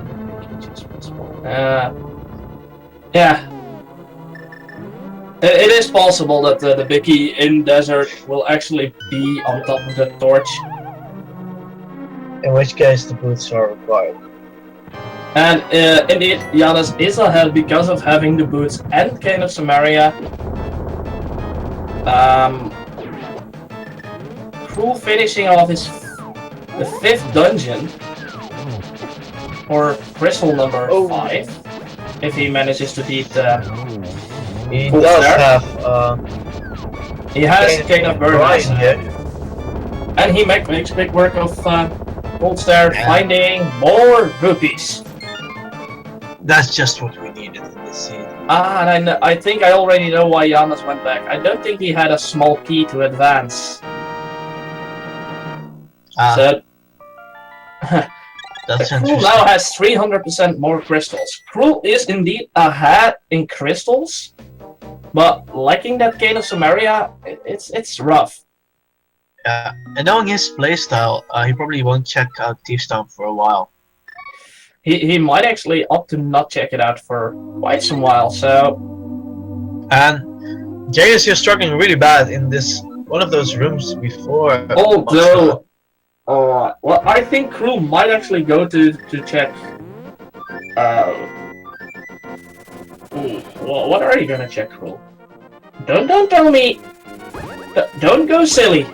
Yeah. It is possible that the Bicky in desert will actually be on top of the torch. In which case the boots are required. And indeed, Janus is ahead because of having the boots and Cane of Samaria. Crrool finishing off the 5th dungeon, or crystal number 5, if he manages to beat he does have he has Cane of Burn here. And he makes quick work of Gold Stair, finding more rupees. That's just what we needed in this scene. And I think I already know why Janus went back. I don't think he had a small key to advance. So That's Crrool interesting. now has 300% more crystals. Crrool is indeed ahead in crystals, but lacking that Cane of Samaria, it's rough. Yeah, and knowing his playstyle, he probably won't check out Thief's Town for a while. He might actually opt to not check it out for quite some while, so... And Janus, you're struggling really bad in this one of those rooms before. Although... well, I think Crrool might actually go to check... well, what are you gonna check, Crrool? Don't tell me... Don't go silly.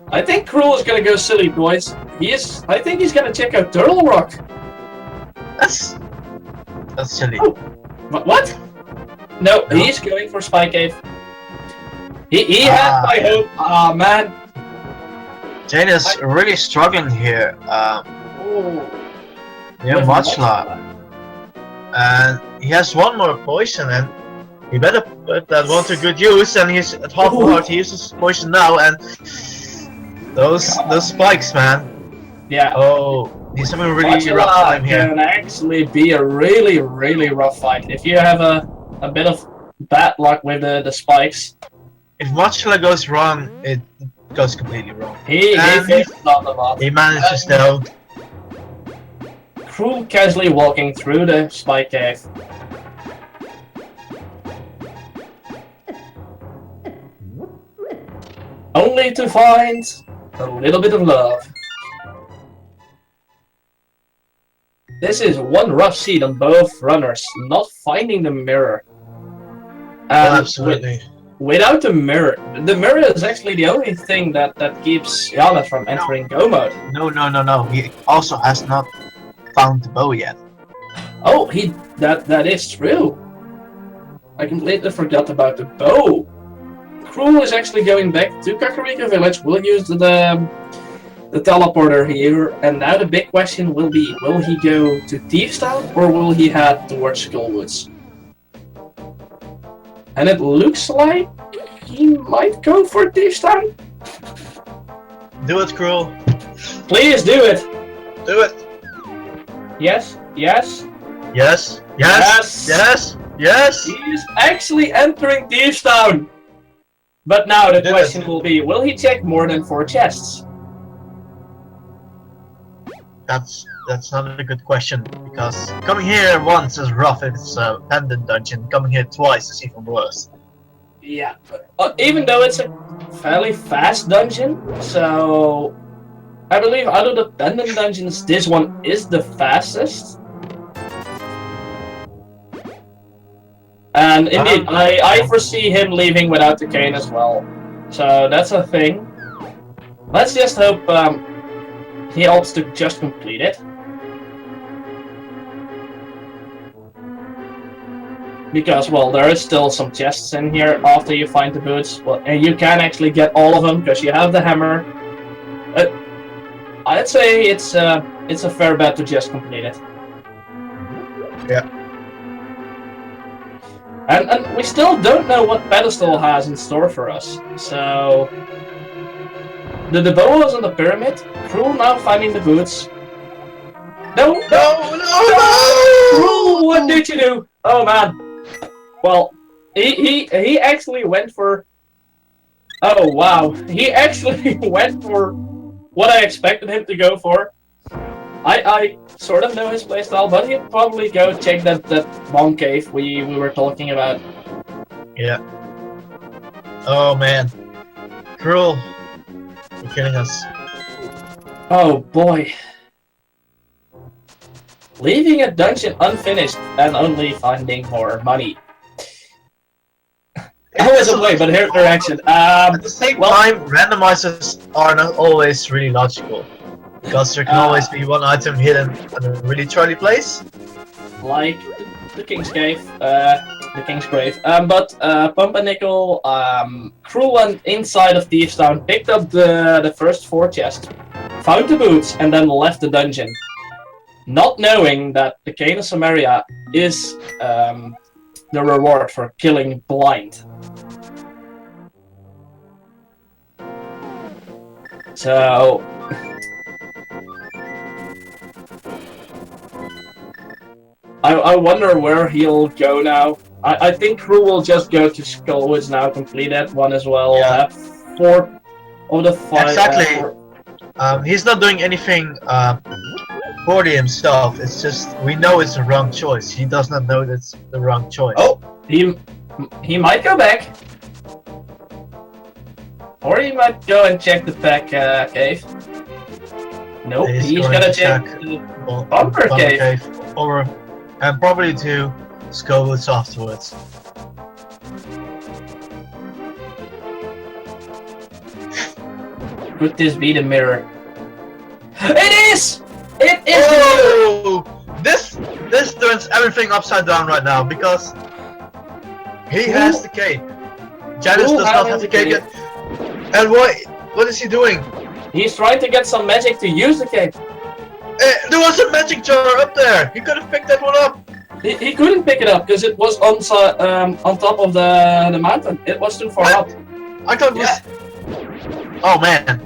I think Crrool is gonna go silly, boys. I think he's gonna check out Turtle Rock. That's silly. Oh, what? No, he's going for Spy Cave. He had my hope. Ah, man. Janus really struggling here. Yeah, Matchla. And he has one more poison, and he better put that one to good use. And he's at half heart. He uses poison now, and those spikes, man. Yeah. Oh, he's having a really rough time here. Can actually be a really rough fight if you have a bit of bad luck with the spikes. If Matchla goes wrong, it goes completely wrong. He manages though. Crrool casually walking through the Spy Cave. Only to find a little bit of love. This is one rough seed on both runners, not finding the mirror. Absolutely. Without the mirror is actually the only thing that keeps Janus from entering go mode. No. He also has not found the bow yet. Oh, that is true. I completely forgot about the bow. Crrool is actually going back to Kakariko Village. We'll use the teleporter here, and now the big question will be: will he go to Thief's Town or will he head towards Skullwoods? And it looks like he might go for Thief's Town. Do it, Crrool. Please do it. Do it. Yes. Yes. He's actually entering Thief's Town. But now the question will be: will he check more than 4 chests? That's not a good question, because coming here once is rough if it's a pendant dungeon. Coming here twice is even worse. Yeah, even though it's a fairly fast dungeon, so I believe out of the pendant dungeons, this one is the fastest. And indeed, I foresee him leaving without the cane as well. So that's a thing. Let's just hope he opts to just complete it. Because, well, there is still some chests in here after you find the boots. Well, and you can actually get all of them because you have the hammer. I'd say it's a fair bet to just complete it. Yeah. And we still don't know what Pedestal has in store for us. So the bow was on the pyramid. Crrool now finding the boots. No! Crrool, what did you do? Oh man. Well, he actually went for... Oh wow. He actually went for what I expected him to go for. I sort of know his playstyle, but he'd probably go check that bomb cave we were talking about. Yeah. Oh man. Crrool. You're killing us. Oh boy. Leaving a dungeon unfinished and only finding more money. Always a way, but here's the reaction. At the same time, randomizers are not always really logical. Because there can always be one item hidden in a really charty place. Like the King's Cave, the King's Grave. But Pumpernickel, Crrool went inside of Thief's Town, picked up the first 4 chests, found the boots, and then left the dungeon. Not knowing that the Cane of Samaria is the reward for killing blind. So I wonder where he'll go now. I think Crrool will just go to Skullwoods now, complete that one as well. Yeah. 4 of the 5. Exactly. He's not doing anything for himself. It's just we know it's the wrong choice. He does not know that's the wrong choice. Oh, he might go back, or he might go and check the pack cave. Nope, he's gonna check the bunker cave. And probably to Skullwoods afterwards. Could this be the mirror? It is! It is! Oh! This turns everything upside down right now because he has the cape. Janus does not have the cape yet. And what is he doing? He's trying to get some magic to use the cape. There was a magic jar up there. He could have picked that one up. He couldn't pick it up because it was on top of the mountain. It was too far up. I thought it was. Oh man.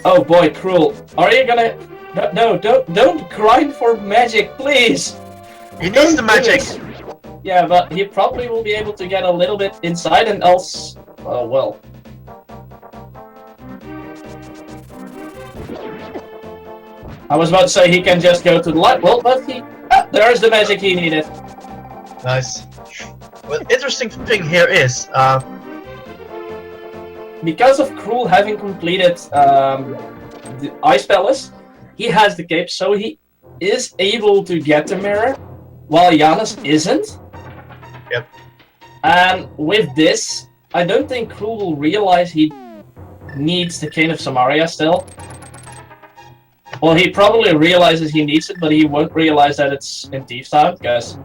Oh boy, Crrool. Are you gonna? No, don't grind for magic, please. He needs the magic. Yeah, but he probably will be able to get a little bit inside, and else, oh well. I was about to say he can just go to the light. Well, but there's the magic he needed. Nice. Well, interesting thing here is, because of Crrool having completed the Ice Palace, he has the cape, so he is able to get the mirror, while Janus isn't. Yep. And with this, I don't think Crrool will realize he needs the Cane of Samaria still. Well, he probably realizes he needs it, but he won't realize that it's in Thieves Town, because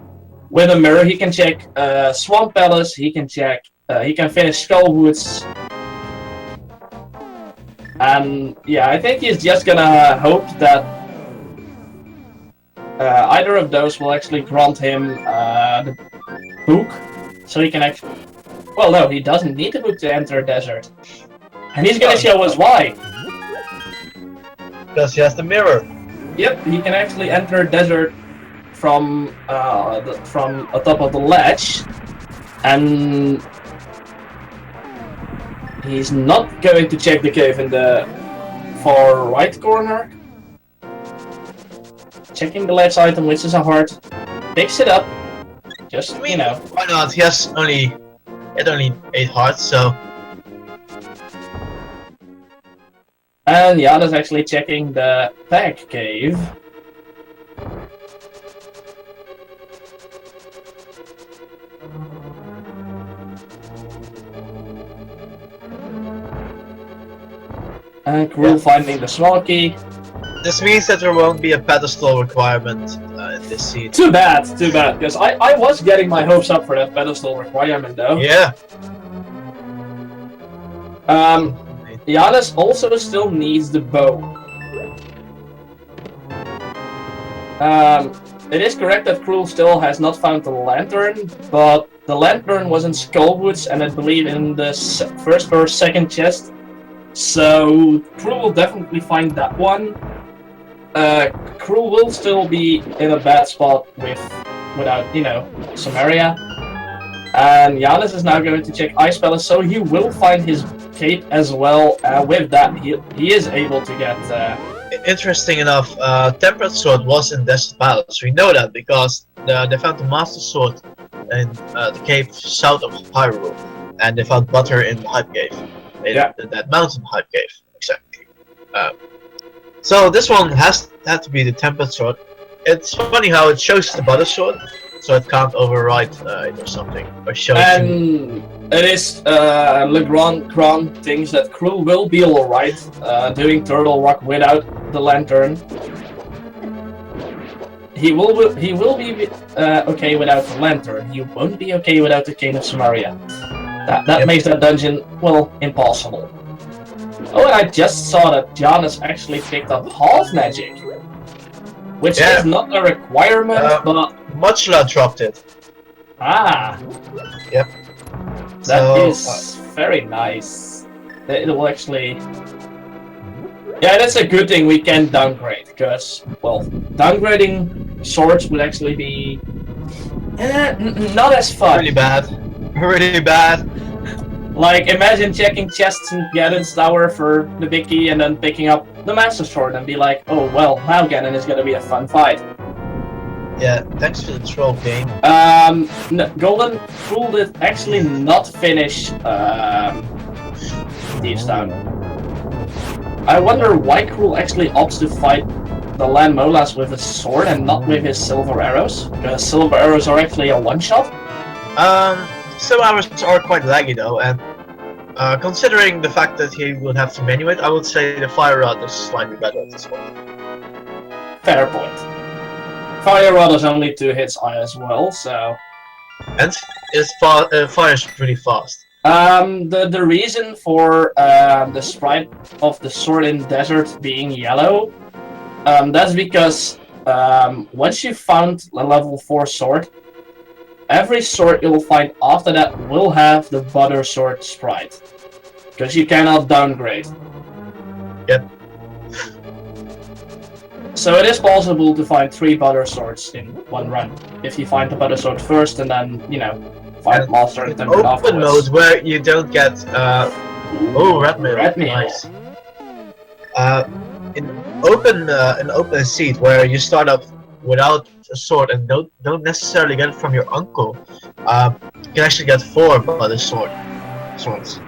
with a mirror he can check Swamp Palace, he can check, he can finish Skullwoods. And yeah, I think he's just gonna hope that either of those will actually grant him the book, so he can actually... Well, no, he doesn't need the book to enter a desert. And he's gonna show us why. Because he has the mirror. Yep, he can actually enter a desert from atop of the ledge, and he's not going to check the cave in the far right corner. Checking the ledge item, which is a heart. Picks it up. Just, you know. Why not? He has only 8 hearts, so... And Janus actually checking the pack cave. And Crrool finding the small key. This means that there won't be a pedestal requirement in this scene. Too bad, because I was getting my hopes up for that pedestal requirement though. Yeah. Janus also still needs the bow. It is correct that Crrool still has not found the lantern, but the lantern was in Skullwoods and I believe in the first or second chest. So Crrool will definitely find that one. Crrool will still be in a bad spot without, you know, Samaria. And Janus is now going to check Ice Palace, so he will find his cape as well. With that, he is able to get... Interesting enough, Tempered Sword was in Desert Palace. We know that because they found the Master Sword in the cave south of Crrool, and they found Butter in the Hype Cave. That mountain Hype Cave, exactly. So this one had to be the Tempered Sword. It's funny how it shows the Butter Sword, so it can't override it or something. Or shows and it is Legrand thinks that Crrool will be alright doing Turtle Rock without the lantern. He will be okay without the lantern. He won't be okay without the Cane of Samaria. That makes that dungeon, well, impossible. Oh, and I just saw that Janus actually picked up half magic, which is not a requirement, but Muchla dropped it. Ah. Yep. That is very nice. It will actually... Yeah, that's a good thing we can downgrade, because, well, downgrading swords would actually be Not as fun. Really bad. Really bad. Like, imagine checking chests in Ganon's tower for the big key and then picking up the Master Sword and be like, oh well, now Ganon is gonna be a fun fight. Yeah, thanks for the troll game. No, Golden Crrool did actually not finish Thieves Town. I wonder why Crrool actually opts to fight the Land Molas with his sword and not with his silver arrows. Because silver arrows are actually a one-shot. Some arrows are quite laggy though, and considering the fact that he would have to menu it, I would say the fire rod is slightly better at this point. Fair point. Fire rod is only 2 hits as well, so... And fires pretty fast. The reason for the sprite of the sword in desert being yellow, that's because once you found a level 4 sword, every sword you'll find after that will have the butter sword sprite, because you cannot downgrade. Yep. So it is possible to find 3 butter swords in one run, if you find the butter sword first and then, you know, find master and then open mode where you don't get oh, red mail. Nice. In open seat where you start up without a sword and don't necessarily get it from your uncle, you can actually get 4 butter swords.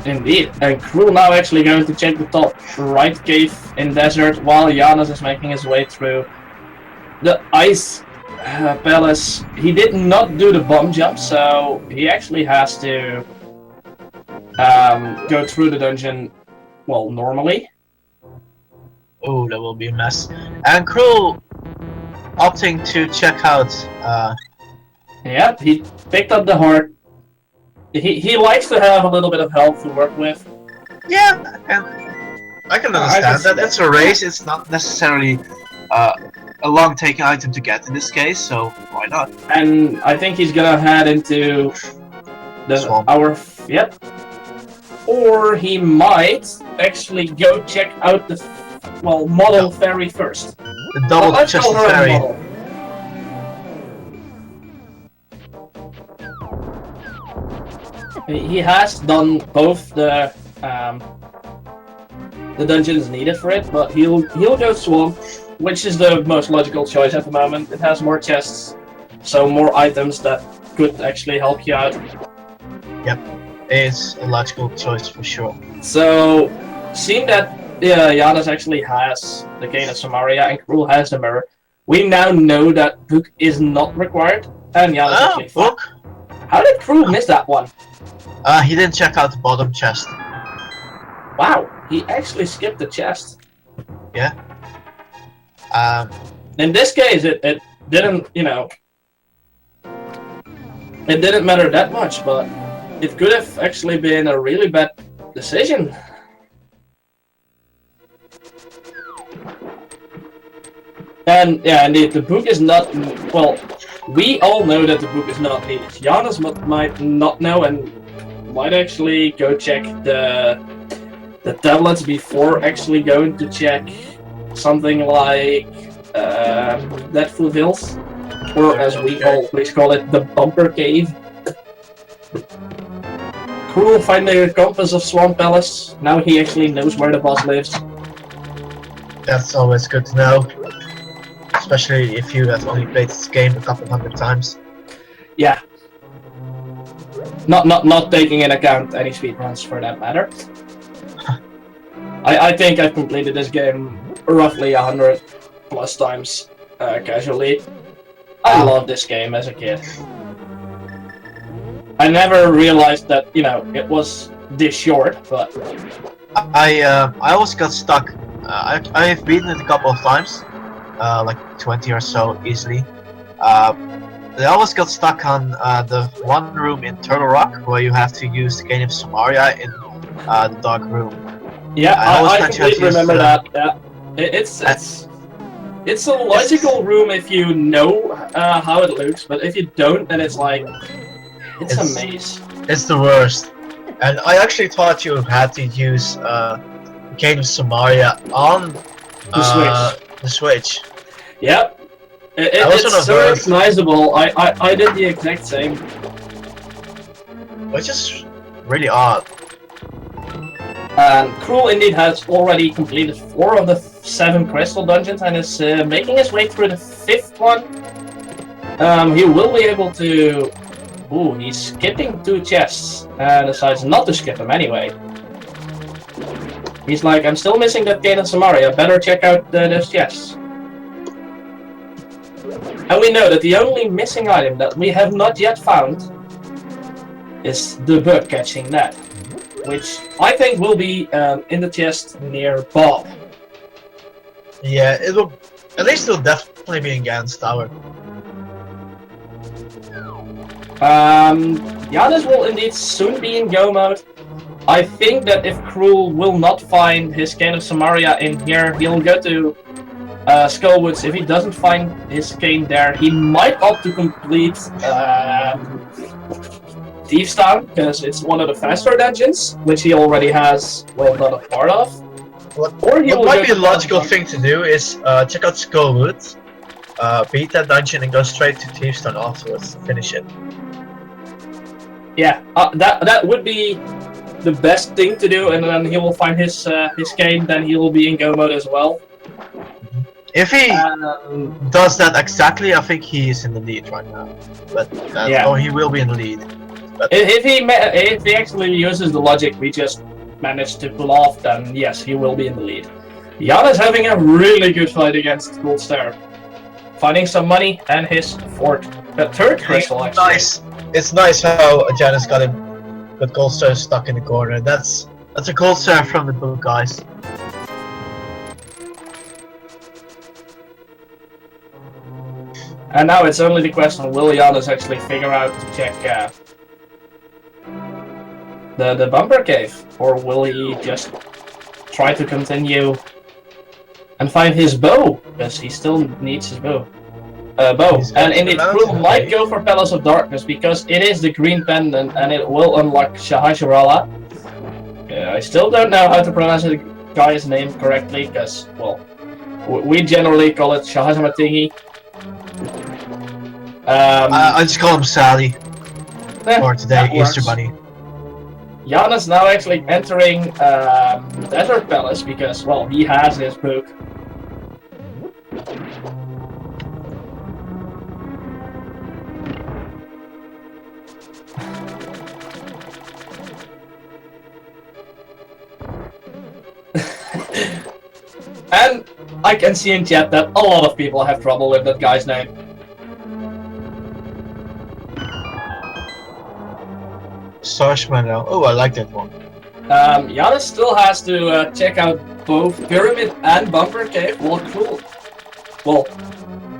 Indeed, and Crrool now actually going to check the top right cave in desert while Janus is making his way through the ice palace. He did not do the bomb jump, so he actually has to go through the dungeon, well, normally. Oh, that will be a mess. And Crrool opting to check out. Yep, he picked up the heart. He likes to have a little bit of health to work with. Yeah, and I can understand that. It's a race. It's not necessarily a long taking item to get in this case, so why not? And I think he's gonna head into the swamp. Yep. Or he might actually go check out the model ferry first. The double chested ferry. Model. He has done both the dungeons needed for it, but he'll go swamp, which is the most logical choice at the moment. It has more chests, so more items that could actually help you out. Yep, it's a logical choice for sure. So, seeing that Janus actually has the Gate of Samaria and Crrool has the mirror, we now know that book is not required, and Janus actually book. How did Crrool miss that one? He didn't check out the bottom chest. Wow, he actually skipped the chest. Yeah. In this case, it didn't, you know, it didn't matter that much, but it could have actually been a really bad decision. And yeah, indeed, the book is not, well, we all know that the book is not needed. Janus might not know and might actually go check the tablets before actually going to check something like Deadfoot Hills, or as we always call it, the Bumper Cave. Crrool finding the compass of Swamp Palace. Now he actually knows where the boss lives. That's always good to know, especially if you have only played this game a couple hundred times. Yeah. Not taking in account any speedruns for that matter. I think I've completed this game roughly 100 plus times casually. I loved this game as a kid. I never realized that, you know, it was this short, but I always got stuck. I've beaten it a couple of times, like 20 or so easily. I always got stuck on the one room in Turtle Rock where you have to use the Gate of Samaria in the dark room. Yeah, I completely remember that. Yeah, it's a logical room if you know how it looks, but if you don't, then it's like it's a maze. It's the worst. And I actually thought you had to use Gate of Samaria on the Switch. The Switch. Yep. It's so recognizable. I did the exact same. Which is really odd. And Crrool indeed has already completed 4 of the 7 crystal dungeons and is making his way through the 5th one. He will be able to... Ooh, he's skipping 2 chests and decides not to skip them anyway. He's like, I'm still missing that gate in Samaria, better check out those chests. And we know that the only missing item that we have not yet found is the bug catching net, which I think will be in the chest near Bob. Yeah, it will. At least it'll definitely be in Gan's tower. Janus will indeed soon be in go mode. I think that if Crrool will not find his Cane of Samaria in here, he'll go to Skullwoods. If he doesn't find his cane there, he might opt to complete Thieves Town, because it's one of the faster dungeons, which he already has well done a part of. What might be a logical thing to do is check out Skullwoods, beat that dungeon and go straight to Thieves Town afterwards to finish it. Yeah, that would be the best thing to do, and then he will find his cane, then he will be in go mode as well. If he does that exactly, I think he is in the lead right now. But yeah. Or he will be in the lead. But if he actually uses the logic we just managed to pull off, then yes, he will be in the lead. Janus having a really good fight against Goldstair, finding some money and his third crystal actually. Nice. It's nice how Janus got Goldstair stuck in the corner. That's a Goldstair from the book, guys. And now it's only the question: will Janus actually figure out to check the bumper cave, or will he just try to continue and find his bow, because he still needs his bow? And indeed, Crrool might go for Palace of Darkness because it is the green pendant and it will unlock Shahasharala. I still don't know how to pronounce the guy's name correctly, because well, we generally call it Shahasamatingi. I just call him Sally. Or today, Easter Bunny. Janus now actually entering Desert Palace because, well, he has his book. And I can see in chat that a lot of people have trouble with that guy's name. Sarshmano. Oh, I like that one. Janus still has to check out both Pyramid and Bumper Cave, while Crrool, well,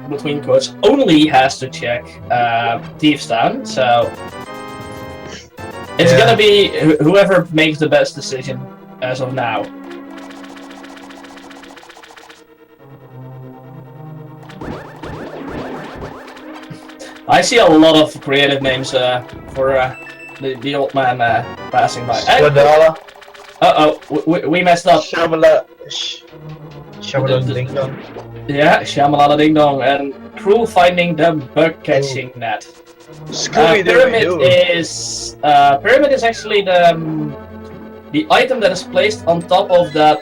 between quotes, only has to check Thieves Town, so it's gonna be whoever makes the best decision as of now. I see a lot of creative names for the old man passing by. Uh-oh, we messed up. Shamala Ding Dong. Yeah, Shamalala Ding Dong, and Crrool finding the bug catching net. Pyramid is actually the item that is placed on top of that,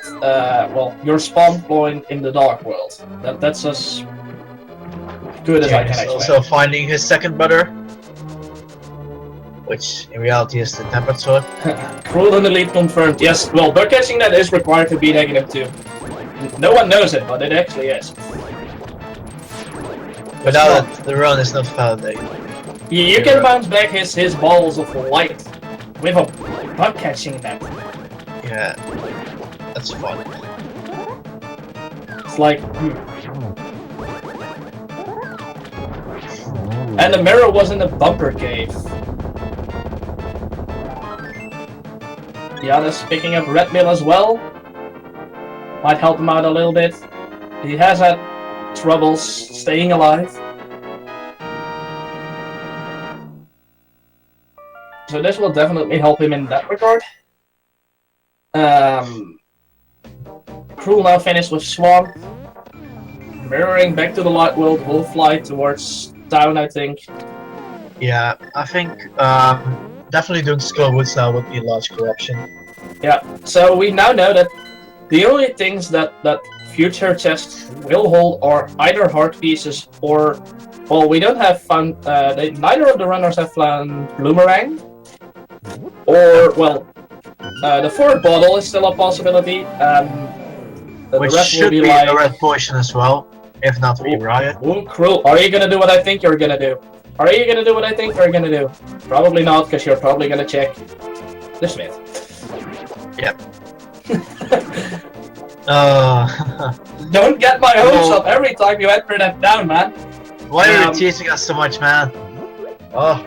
well, your spawn point in the Dark World. That's as good as I can explain. Also finding his second brother, which in reality is the Tempered Sword. Crrool in the lead confirmed. Yes, well, bug catching net is required to be -2. No one knows it, but it actually is. But now that the run is not validated. You can bounce back his balls of light with a bug catching net. Yeah, that's fun. It's like, And the mirror was in the bumper cave. Janus picking up Red Mill as well. Might help him out a little bit. He has had troubles staying alive. So this will definitely help him in that regard. Crrool now finished with Swan. mirroring back to the light world will fly towards town, I think. Yeah, I think definitely doing Skull Woods now would be a logical option. Yeah, so we now know that the only things that future chests will hold are either heart pieces or, well, we don't have found. Neither of the runners have found Bloomerang, or well, the fourth bottle is still a possibility. Which the rest should will be be like a red potion as well, if not be riot. Crrool, are you gonna do what I think you're gonna do? Are you gonna do what I think you're gonna do? Probably not, because you're probably gonna check the Smith. Yep. Don't get my hopes up every time you enter that down, man. Why are you teasing us so much, man? Oh.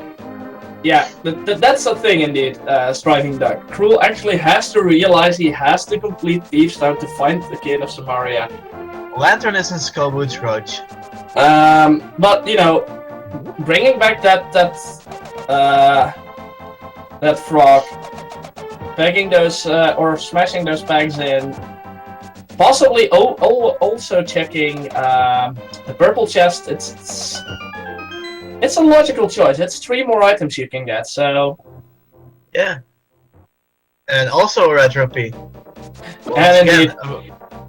Yeah, that's the thing indeed, Striving Duck. Crrool actually has to realize he has to complete Thieves Town to find the Kid of Samaria. Lantern is in Skullwoods Roach. But you know, bringing back that frog, pegging those or smashing those pegs in, possibly also checking the purple chest. It's a logical choice. It's 3 more items you can get, so yeah. And also a red rupee. And indeed,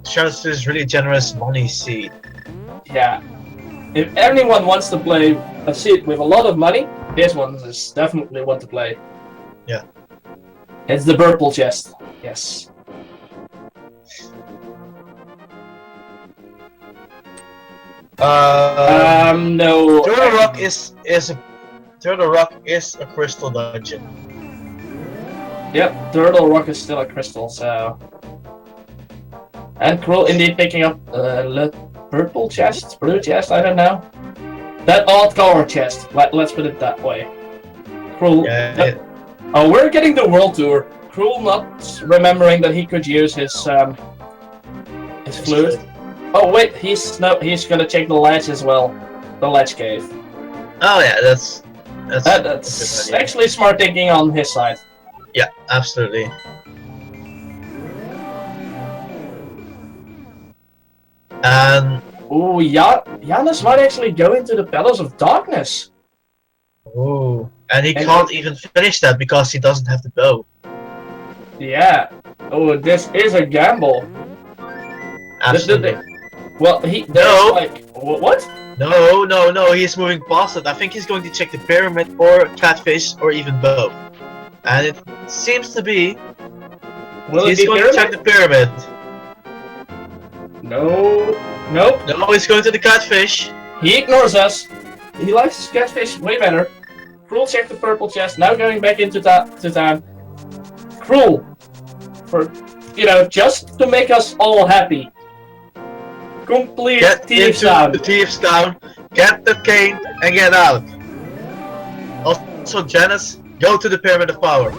shows this really generous money seed. Yeah. If anyone wants to play a seed with a lot of money, this one is definitely one to play. Yeah. It's the purple chest. Yes. No. Turtle Rock is a crystal dungeon. Yep, Turtle Rock is still a crystal, so. And Crrool indeed picking up the purple chest, blue chest, I don't know. That odd color chest. Let's put it that way. Crrool. Yeah. Oh, we're getting the world tour. Crrool not remembering that he could use his flute. Oh wait, he's gonna check the ledge as well. The ledge cave. Oh yeah, that's actually smart thinking on his side. Yeah, absolutely. And ooh, Janus might actually go into the Palace of Darkness. Ooh, and he can't even finish that because he doesn't have the bow. Yeah. Oh, this is a gamble. Absolutely. Well, no. Like, what? No, he's moving past it. I think he's going to check the pyramid or catfish or even both. And it seems to be... he's going to check the pyramid. No. Nope. No, he's going to the catfish. He ignores us. He likes his catfish way better. Crrool checked the purple chest, now going back into town. Crrool. For, just to make us all happy. Complete Thieves Town. The Thieves Town, get the cane, and get out. Also, Janus, go to the Pyramid of Power.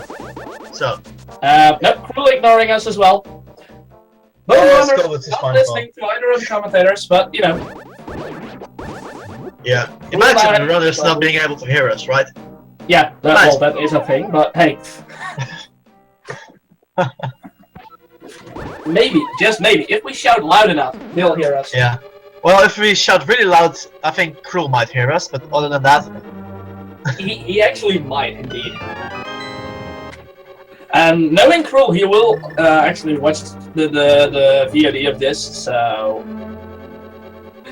So. Nope, Crrool ignoring us as well. Both runners not listening to either of the commentators, but, Yeah. Imagine the runners not being able to hear us, right? Yeah, that is a thing, but hey. Maybe, just maybe, if we shout loud enough, they'll hear us. Yeah. Well, if we shout really loud, I think Crrool might hear us, but other than that... he actually might, indeed. And knowing Crrool, he will actually watch the VOD of this, so...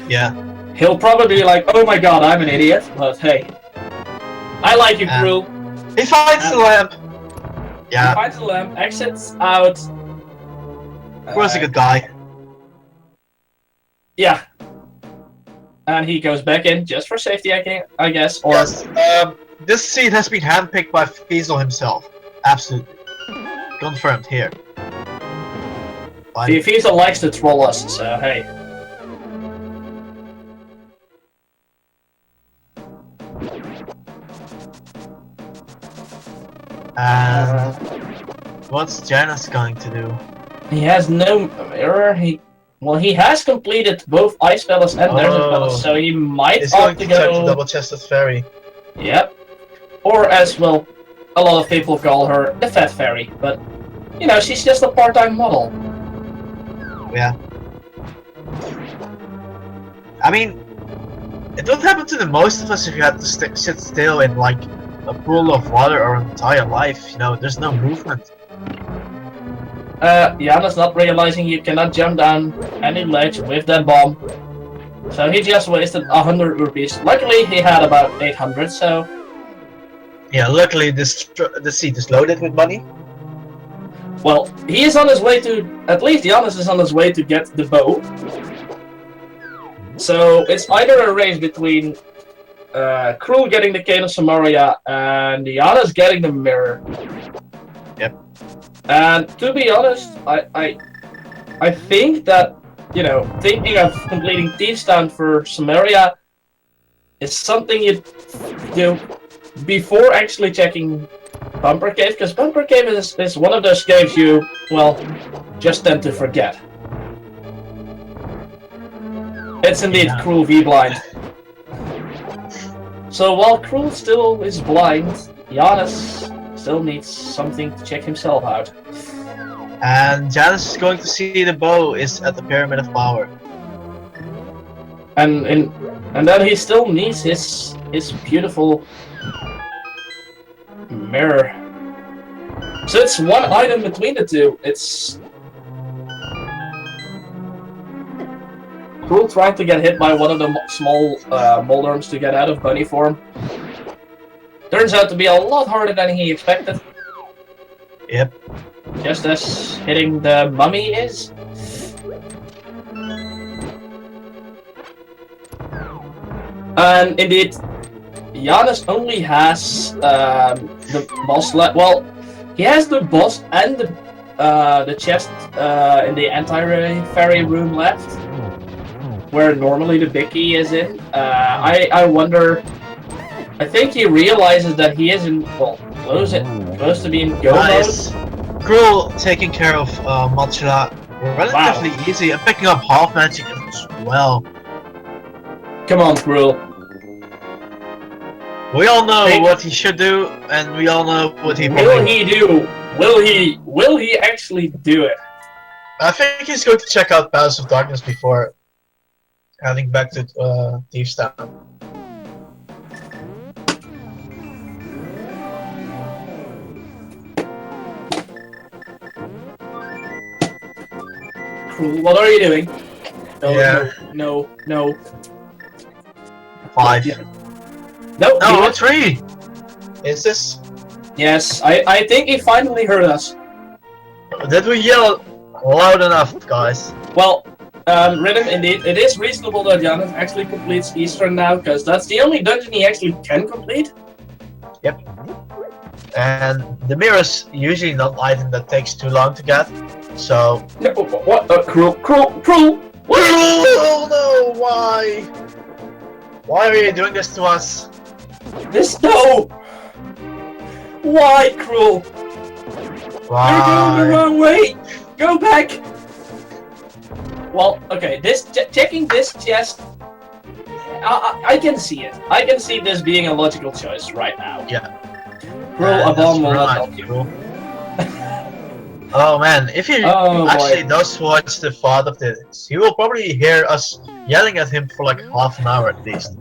Yeah. He'll probably be like, oh my god, I'm an idiot, but hey. I like you, Crrool. He finds the lamp! Yeah. He finds the lamp, exits out... Crrool's a good guy. Yeah. And he goes back in just for safety, I guess. Or yes. This seed has been handpicked by Zeal himself. Absolutely. Confirmed here. Zeal likes to troll us, so hey. What's Janus going to do? He has no mirror. He has completed both Ice Palace and Desert Palace, so he might opt to go the double-chested fairy. Yep. Or as well, a lot of people call her the Fat Fairy, but she's just a part-time model. Yeah. I mean, it would happen to the most of us if you had to sit still in like a pool of water our entire life. You know, there's no movement. Janus not realizing you cannot jump down any ledge with that bomb. So he just wasted 100 rupees. Luckily he had about 800, so... Yeah, luckily the seat is loaded with money. Well, he is on his way to... At least Janus is on his way to get the bow. So it's either a race between Crrool getting the Cane of Samaria and Janus getting the mirror. Yep. And to be honest, I think that, you know, thinking of completing Thieves Town for Samaria is something you do before actually checking Bumper Cave, because Bumper Cave is one of those caves you, well, just tend to forget. It's indeed Crrool v blind. So while Crrool still is blind, Janus still needs something to check himself out. And Janus is going to see the bow is at the Pyramid of Power. And then he still needs his beautiful mirror. So it's one item between the two. It's Crrool trying to get hit by one of the small Moldorms to get out of bunny form. Turns out to be a lot harder than he expected. Yep. Just as hitting the mummy is. And indeed, Janus only has the boss left. Well, he has the boss and the chest in the anti-fairy room left, where normally the big key is in. I wonder. I think he realizes that he is in, well, close to be in go mode. Crrool taking care of Matchula relatively easy and picking up half magic as well. Come on, Crrool. We all know what he should do, and we all know what he will he do. Will he actually do it? I think he's going to check out Palace of Darkness before heading back to Thieves Town. What are you doing? No, yeah. No. 5. No, 3! Is this? Yes, I think he finally heard us. Did we yell loud enough, guys? Well, Rhythm, indeed, it is reasonable that Janus actually completes Eastern now, because that's the only dungeon he actually can complete. Yep. And the mirror's usually not an item that takes too long to get, so... What? Crrool! Oh no, why? Why are you doing this to us? No! Why, Crrool? Why? You're going the wrong way! Go back! Well, okay, checking this chest... I can see it. I can see this being a logical choice right now. Yeah. Crrool, a bomb will not help you. Oh man, if he actually does watch the thought of this, he will probably hear us yelling at him for like half an hour at least.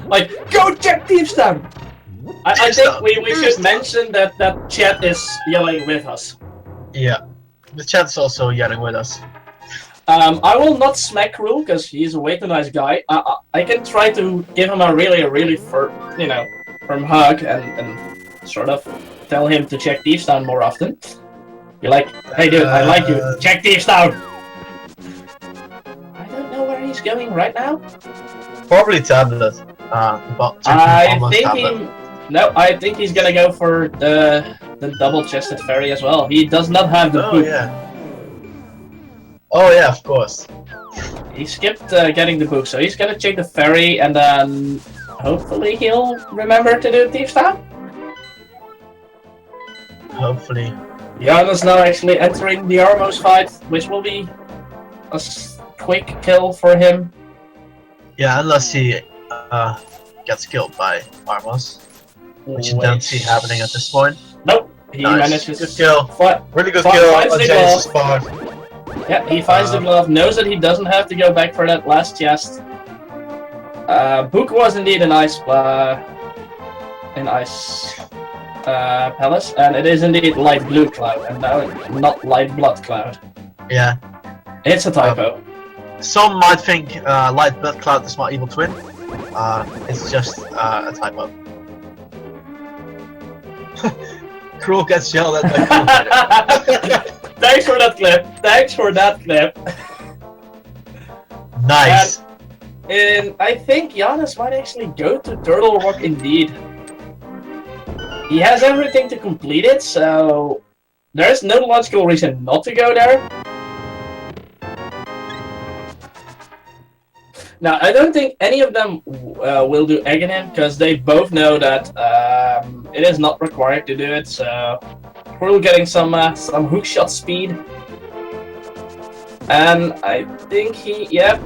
Like, go check Thieves Town! I think we should mention that chat is yelling with us. Yeah, the chat's also yelling with us. I will not smack Crrool because he's a way too nice guy. I can try to give him a really firm hug and sort of tell him to check Thieves Town more often. Be like, hey dude, I like you. Check Thieves Town. I don't know where he's going right now. Probably tablet. I think he's gonna go for the double-chested fairy as well. He does not have the book. Oh yeah, of course. He skipped getting the book, so he's gonna check the fairy and then hopefully he'll remember to do Thieves Town. Hopefully. Janus now actually entering the Armos fight, which will be a quick kill for him. Yeah, unless he gets killed by Armos, which you don't see happening at this point. Nope, he manages. Good kill. Really good kill on Janus' part. Yeah, he finds the glove, knows that he doesn't have to go back for that last chest. Book was indeed an ice palace, and it is indeed light blue cloud, and no, not light blood cloud. Yeah. It's a typo. Some might think light blood cloud is my evil twin. It's just a typo. Crrool gets yelled at by Crrool. Thanks for that clip. Thanks for that clip. Nice. And I think Janus might actually go to Turtle Rock indeed. He has everything to complete it, so there's no logical reason not to go there. Now, I don't think any of them will do Aghanim, because they both know that it is not required to do it, so Crrool getting some hookshot speed. And I think yep.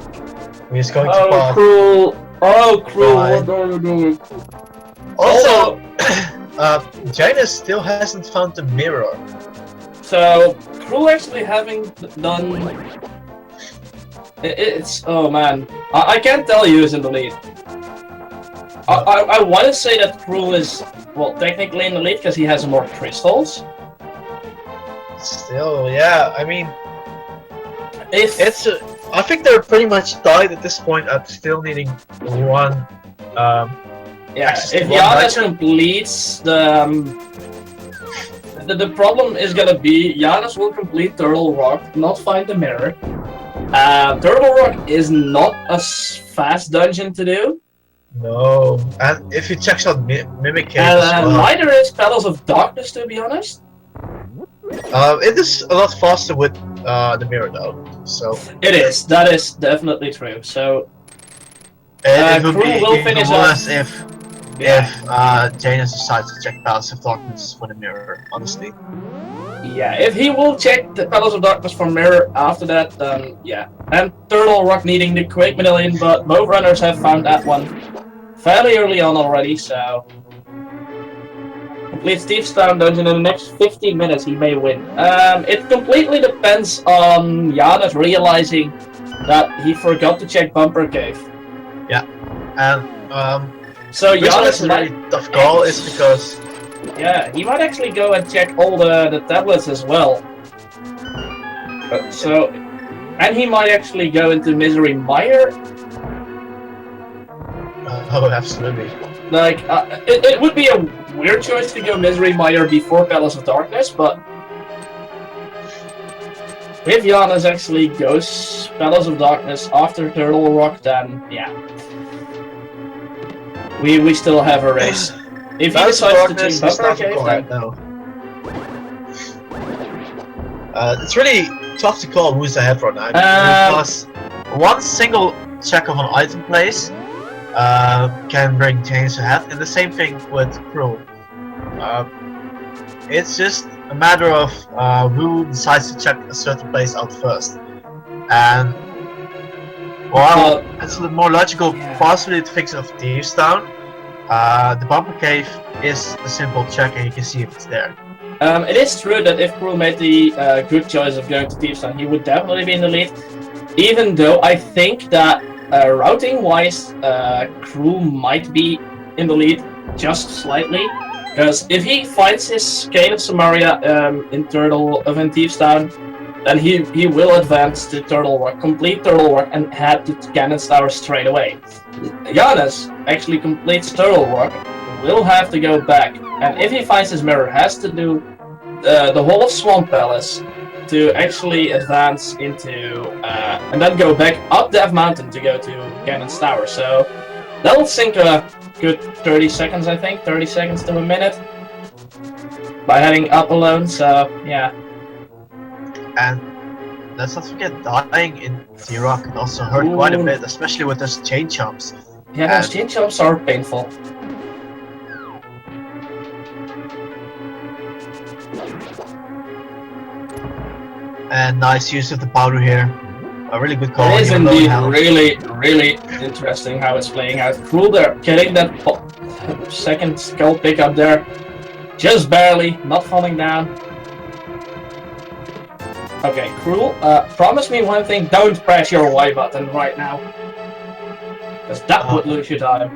He's going to pass. Crrool! Oh, Crrool, what are you doing? Also, Janus still hasn't found the mirror. So, Crrool actually having done... It's... oh man. I can't tell you who's in the lead. I want to say that Crrool is, well, technically in the lead because he has more crystals. Still, yeah, I mean... If... I think they're pretty much tied at this point at still needing one... yeah, if Janus completes the problem is gonna be Janus will complete Turtle Rock, not find the mirror. Turtle Rock is not a fast dungeon to do. No, and if you check out Mimic Cave as well. Neither is Petals of Darkness, to be honest. It is a lot faster with the mirror though, so... It is, that is definitely true, so... it would be will finish worse if Janus decides to check Palace of Darkness for the mirror, honestly. Yeah, if he will check the Palace of Darkness for mirror after that, then yeah. And Turtle Rock needing the Quake Medallion, but both runners have found that one fairly early on already, so... Complete Steve's Town dungeon in the next 15 minutes, he may win. It completely depends on Janus realizing that he forgot to check Bumper Cave. Yeah, and so Janus a really tough call is because... yeah, he might actually go and check all the tablets as well. And he might actually go into Misery Mire. Oh, absolutely. Like, it would be a weird choice to go Misery Mire before Palace of Darkness, but if Janus actually goes Palace of Darkness after Turtle Rock, then yeah, we still have a race. If he decides to change Bumper Cave, then no. It's really tough to call who's ahead right now because one single check of an item place can bring Janus ahead, and the same thing with Crrool. It's just a matter of who decides to check a certain place out first. And while it's a more logical possibility to fix it of Thieves Town, the Bumper Cave is a simple check and you can see if it's there. It is true that if Crrool made the good choice of going to Thieves Town, he would definitely be in the lead. Even though I think that routing-wise, Crrool might be in the lead just slightly. Because if he finds his Cane of Samaria in Thieves Town, then he will advance to Turtle Rock, complete Turtle Rock, and head to Cannon's Tower straight away. Janus actually completes Turtle Rock, will have to go back, and if he finds his mirror, has to do the whole of Swamp Palace to actually advance into, and then go back up Death Mountain to go to Cannon's Tower. So that'll sink a good 30 seconds, I think, 30 seconds to a minute by heading up alone, so yeah. And let's not forget, dying in T-Rock can also hurt quite a bit, especially with those chain jumps. Yeah, those chain jumps are painful. And nice use of the powder here. A really good call. It is indeed really interesting how it's playing out. Crrool there, getting that second skull pick up there. Just barely, not falling down. Okay, Crrool, promise me one thing, don't press your Y button right now. Because that would lose you time.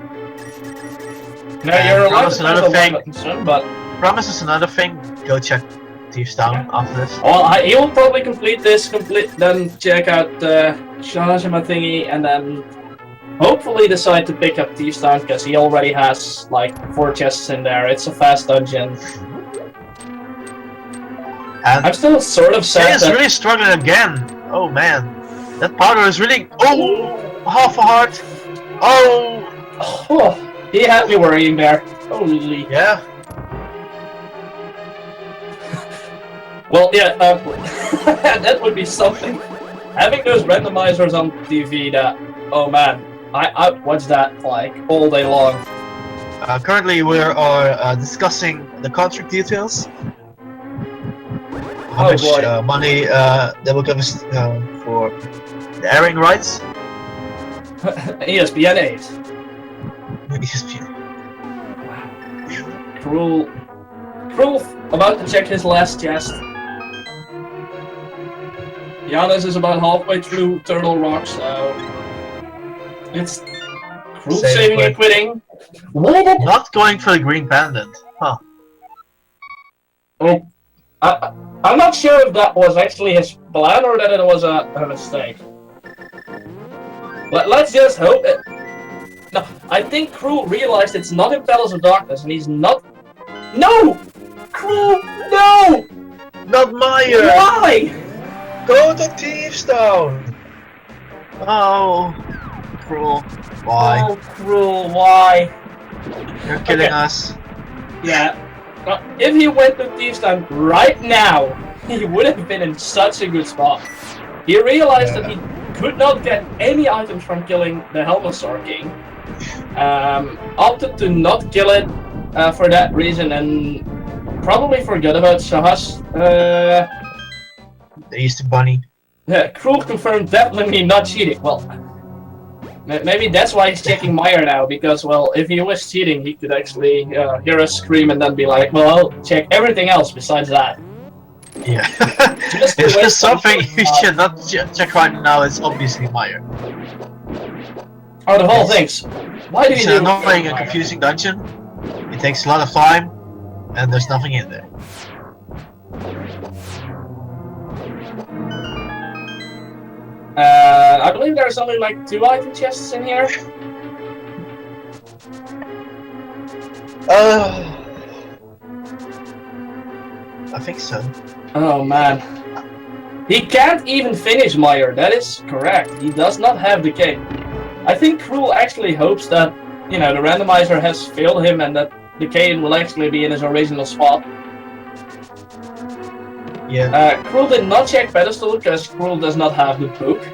Now And you're allowed promise to another press the thing. button, but Promise is another thing. Go check Thieves Town after this. well, he will probably complete this, then check out the Shahashima thingy, and then hopefully decide to pick up Thieves Town because he already has like 4 chests in there. It's a fast dungeon. And I'm still sort of sad Zeal is that really struggling again. Oh man, that powder is really. Oh, half a heart. Oh, oh, he had me worrying there. Holy. yeah. Well, yeah, that would be something. Having those randomizers on TV that, oh man, I watch that like all day long. Currently, we are discussing the contract details. How much money they will give us for the airing rights. ESPN 8. ESPN. Crrool about to check his last chest. Janus is about halfway through Turtle Rock, so it's Crrool saving and quitting. Not going for the green pendant, huh? Oh, I'm not sure if that was actually his plan or that it was a mistake. Let's just hope it. No, I think Crrool realized it's not in Palace of Darkness, and he's not. No, Crrool, no! Not Meyer! Why? Go to Thieves Town! Oh, Crrool. Why? Oh, Crrool, why? You're killing us. Yeah. If he went to Thieves Town right now, he would have been in such a good spot. He realized that he could not get any items from killing the Helmasaur King. Opted to not kill it for that reason, and probably forgot about Shahas. The Easter Bunny. Yeah, Crrool confirmed definitely not cheating. Well, maybe that's why he's checking Meyer now, because, well, if he was cheating, he could actually hear us scream and then be like, well, I'll check everything else besides that. Yeah. If there's something you should not check right now, it's obviously Meyer. Oh, the whole things. Why do you It's do an annoying and confusing dungeon. It takes a lot of time, and there's nothing in there. I believe there's only like 2 item chests in here. I think so. Oh man. He can't even finish Meyer, that is correct. He does not have decay. I think Crrool actually hopes that, you know, the randomizer has failed him and that decay will actually be in his original spot. Yeah. Crrool did not check pedestal because Crrool does not have the book,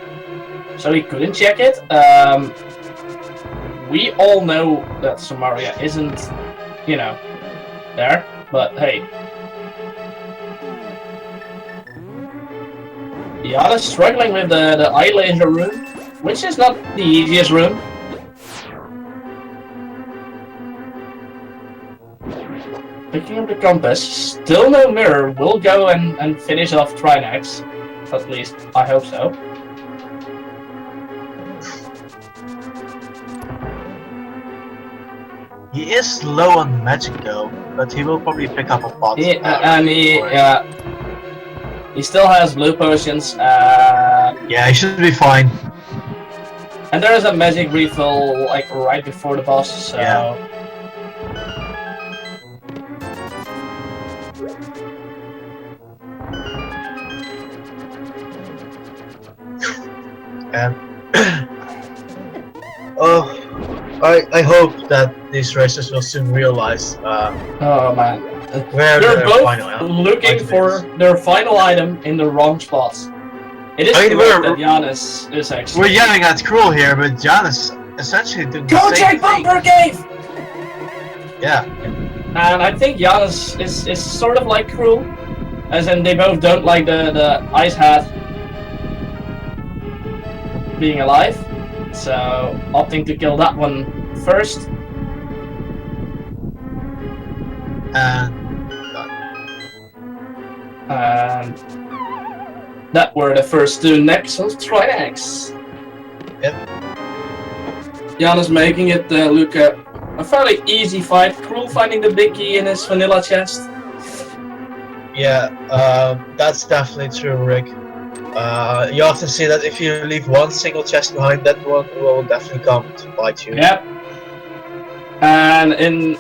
so he couldn't check it. We all know that Samaria isn't, you know, there, but hey. Yada's struggling with the eye laser room, which is not the easiest room. Picking up the compass, still no mirror, will go and finish off Trinex. At least, I hope so. He is low on magic though, but he will probably pick up a pot. And he still has blue potions. Yeah, he should be fine. And there is a magic refill like right before the boss, so... Yeah. And I hope that these racers will soon realize oh man, where they're both final looking for their final item in the wrong spots. It is correct that Janus is actually. We're yelling at Crrool here, but Janus essentially doing the Go same check thing. Bunker Cave. Yeah. And I think Janus is sort of like Crrool, as in they both don't like the ice hat being alive, so opting to kill that one first. And that were the first 2 necks of Trinex. Yep. Janus making it look a fairly easy fight. Crrool finding the big key in his vanilla chest. Yeah, that's definitely true, Rick. You often see that if you leave one single chest behind, that one will definitely come to bite you. Yep. And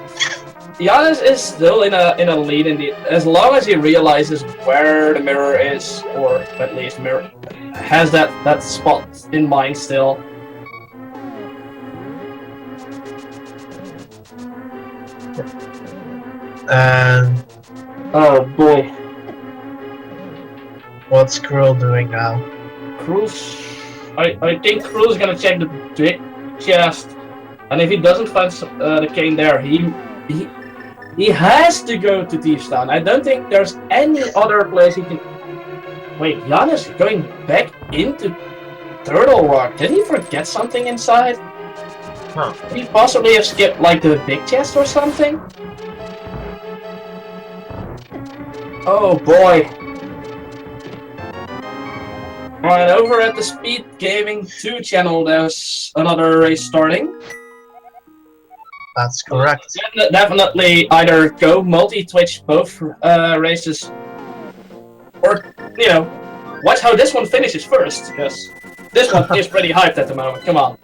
Janus is still in a lead indeed, as long as he realizes where the mirror is, or at least mirror has that spot in mind still. And oh boy, what's Crrool doing now? I think Crrool's gonna check the big chest, and if he doesn't find the cane there, he has to go to Thieves Town. I don't think there's any other place he can. Wait, Janus going back into Turtle Rock. Did he forget something inside? Huh. Could he possibly have skipped like the big chest or something? Oh boy. Right, over at the Speed Gaming 2 channel, there's another race starting. That's correct. Definitely either go multi-Twitch both races, or, you know, watch how this one finishes first, because this one is pretty hyped at the moment, come on.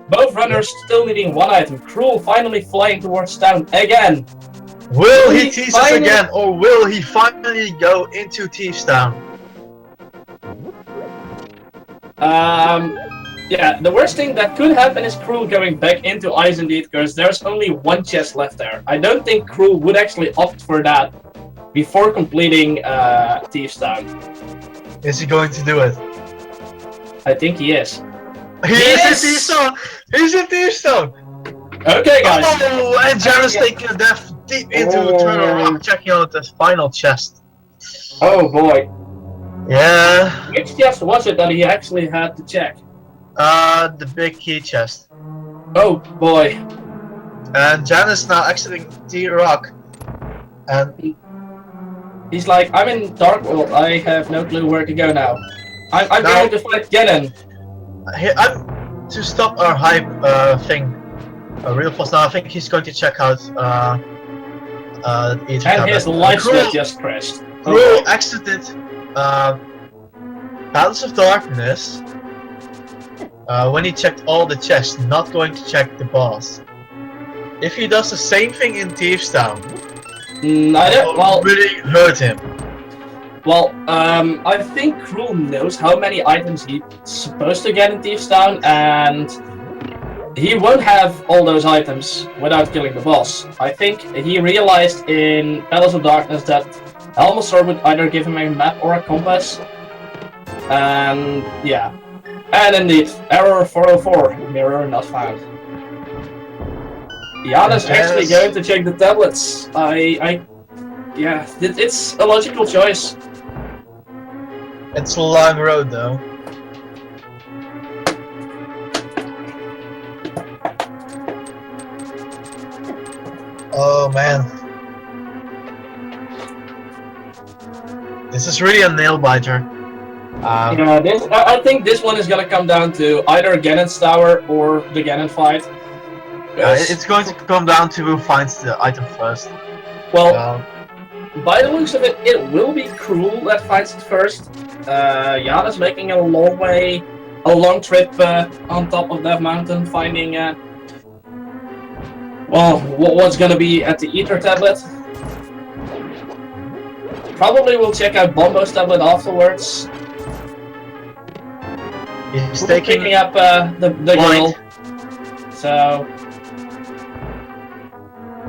Both runners still needing one item. Crrool finally flying towards town again. Will he tease us again, or will he finally go into Thieves Town? Yeah, the worst thing that could happen is Crrool going back into Ice indeed, because there's only one chest left there. I don't think Crrool would actually opt for that before completing Thieves Town. Is he going to do it? I think he is. He is in Thieves Town! He's in Thieves Town! Okay, guys. Oh, and Janus taking a death deep into Turtle Rock, checking out the final chest. Oh boy. Yeah. Which chest was it that he actually had to check? The big key chest. Oh boy. And Janus now exiting the rock. And he's like, I'm in Dark World, I have no clue where to go now. I'm now, going to fight Ganon. I'm to stop our hype thing real fast now. I think he's going to check out and his light switch just crashed. Crrool exited Palace of Darkness when he checked all the chests, not going to check the boss. If he does the same thing in Thieves Town, well, really hurt him. Well, I think Crrool knows how many items he's supposed to get in Thieves Town, and he won't have all those items without killing the boss. I think he realized in Palace of Darkness that Helmasaur would either give him a map or a compass. And yeah. And indeed, error 404, mirror not found. Janus actually going to check the tablets. Yeah, it's a logical choice. It's a long road though. Oh man. This is really a nail biter. Yeah, I think this one is gonna come down to either Ganon's tower or the Ganon fight. It's going to come down to who finds the item first. Well, by the looks of it, it will be Crrool that finds it first. Janus making a long trip on top of that mountain, finding well, what's gonna be at the Ether tablet. Probably we'll check out Bombo's tablet afterwards. He's picking up the girl. So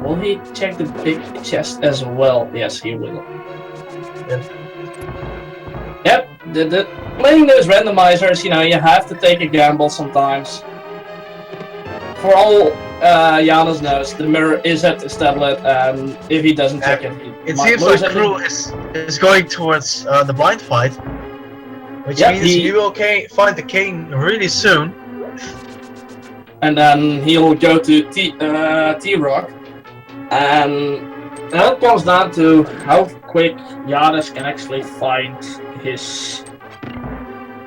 will he check the big chest as well? Yes, he will. Yep. Playing those randomizers, you know, you have to take a gamble sometimes. For all Janus knows, the mirror is at this tablet, and if he doesn't check it, it seems like Crrool is going towards the blind fight, which means he will find the cane really soon. And then he'll go to T-Rock, and that comes down to how quick Janus can actually find his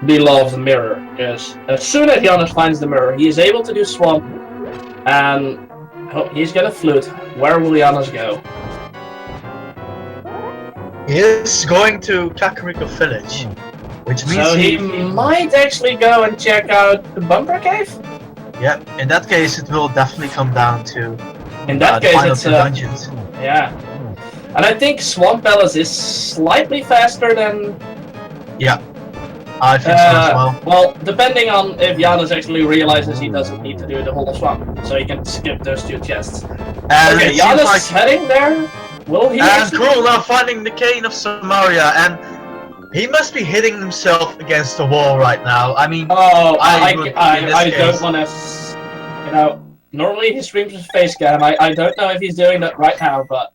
beloved mirror. Because as soon as Janus finds the mirror, he is able to do swamp, and he's gonna flute. Where will Janus go? He is going to Kakariko Village, which means So he might actually go and check out the Bumper Cave? Yeah, in that case it will definitely come down to in that the case final it's two dungeons. Yeah. And I think Swamp Palace is slightly faster than... Yeah, I think so as well. Well, depending on if Janus actually realizes he doesn't need to do the whole swamp, so he can skip those 2 chests. And okay, Janus is heading there. Will he? And Crrool now finding the Cane of Samaria, and he must be hitting himself against the wall right now. I mean, I don't want to. You know, normally he streams with face cam. I don't know if he's doing that right now, but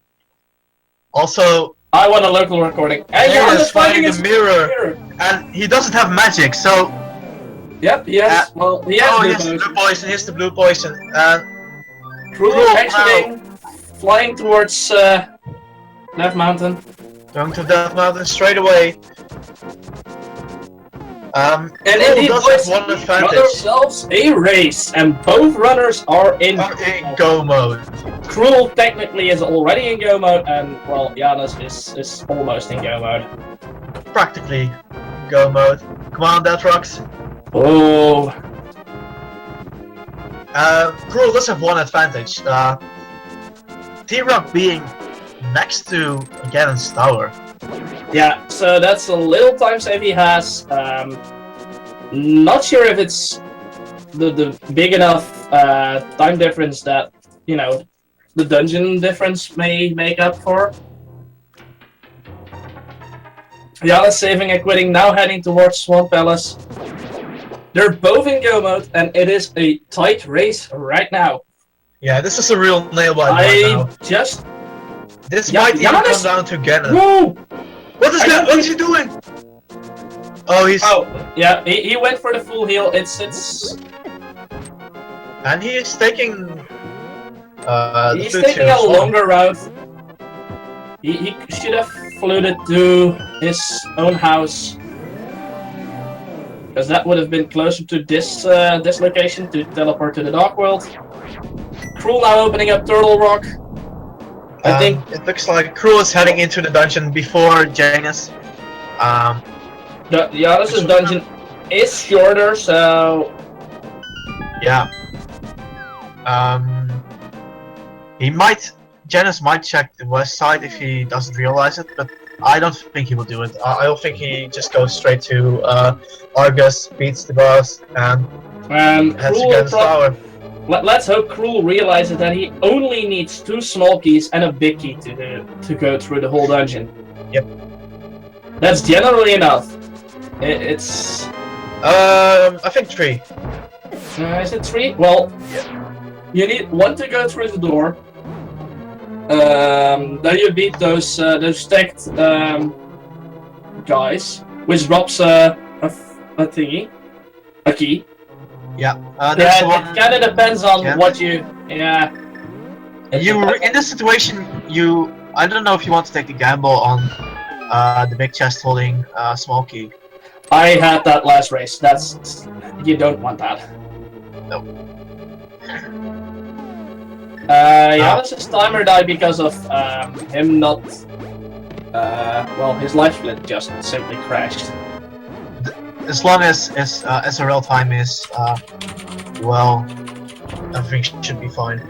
also I want a local recording. And Janus finding the mirror, and he doesn't have magic, so. Yep. Yes. Well, he has blue poison. Here's the blue poison. And Crrool actually flying towards Death Mountain. Going to Death Mountain straight away. And indeed, boys, one we got ourselves a race, and both runners are in go mode. Crrool technically is already in go mode, and well, Janus is almost in go mode. Practically go mode. Come on, that rocks. Oh. Crrool does have one advantage. T-Rock being next to Ganon's tower. Yeah, so that's a little time save he has. Not sure if it's the big enough time difference that, you know, the dungeon difference may make up for. Janus saving and quitting, now heading towards Swamp Palace. They're both in go mode, and it is a tight race right now. Yeah, this is a real nail-biter right now. This might even come down to Ganon. Whoa! What is that? What is he doing? Oh, he's... Oh, yeah, he went for the full heal. It's... And he is taking... he's taking a longer route. He should have floated to his own house. Because that would have been closer to this this location to teleport to the Dark World. Crrool now opening up Turtle Rock. I think it looks like Crrool is heading into the dungeon before Janus. Janus' dungeon is shorter, so yeah. Janus might check the west side if he doesn't realize it, but I don't think he will do it. I don't think he just goes straight to Argus, beats the boss, and heads to Ganon's tower. Let's hope Crrool realizes that he only needs 2 small keys and a big key to go through the whole dungeon. Yep. That's generally enough. It's... I think 3. Is it 3? Well, yeah. You need 1 to go through the door. Then you beat those stacked guys, which drops a thingy, a key. Yeah, it kind of depends on what you... Yeah. In this situation, I don't know if you want to take the gamble on the big chest holding small key. I had that last race. That's... You don't want that. Nope. Janus' timer died because of him not... well, his life split just simply crashed. As long as SRL time is, well, everything should be fine.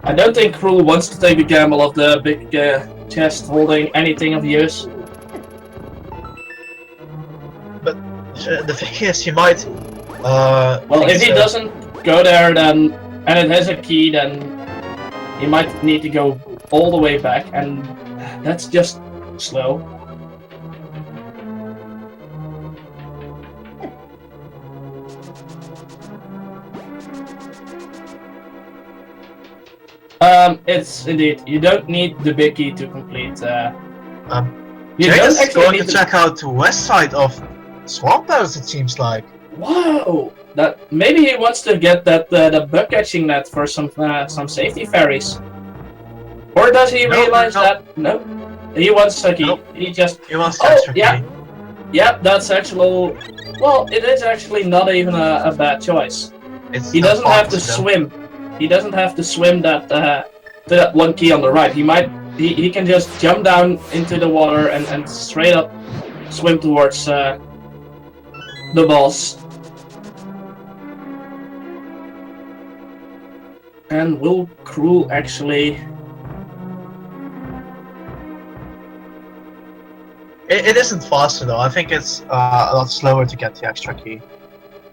I don't think Crrool wants to take a gamble of the big chest holding anything of use. But the thing is, he might... well, if he doesn't go there, then... And it has a key, then... He might need to go all the way back, and... That's just... slow. It's indeed. You don't need the big key to complete. You Jake don't is actually going need to check out the west side of Swamp Bells, it seems like. Wow! That maybe he wants to get that the bug catching net for some safety fairies, or does he realize that no? He wants a key. Nope. He just He wants the extra yeah, key. yeah. That's actual. Well, it is actually not even a bad choice. He not doesn't have to possible. swim. He doesn't have to swim that to that one key on the right. He can just jump down into the water and straight up swim towards the boss. And will Crrool actually? It isn't faster though. I think it's a lot slower to get the extra key.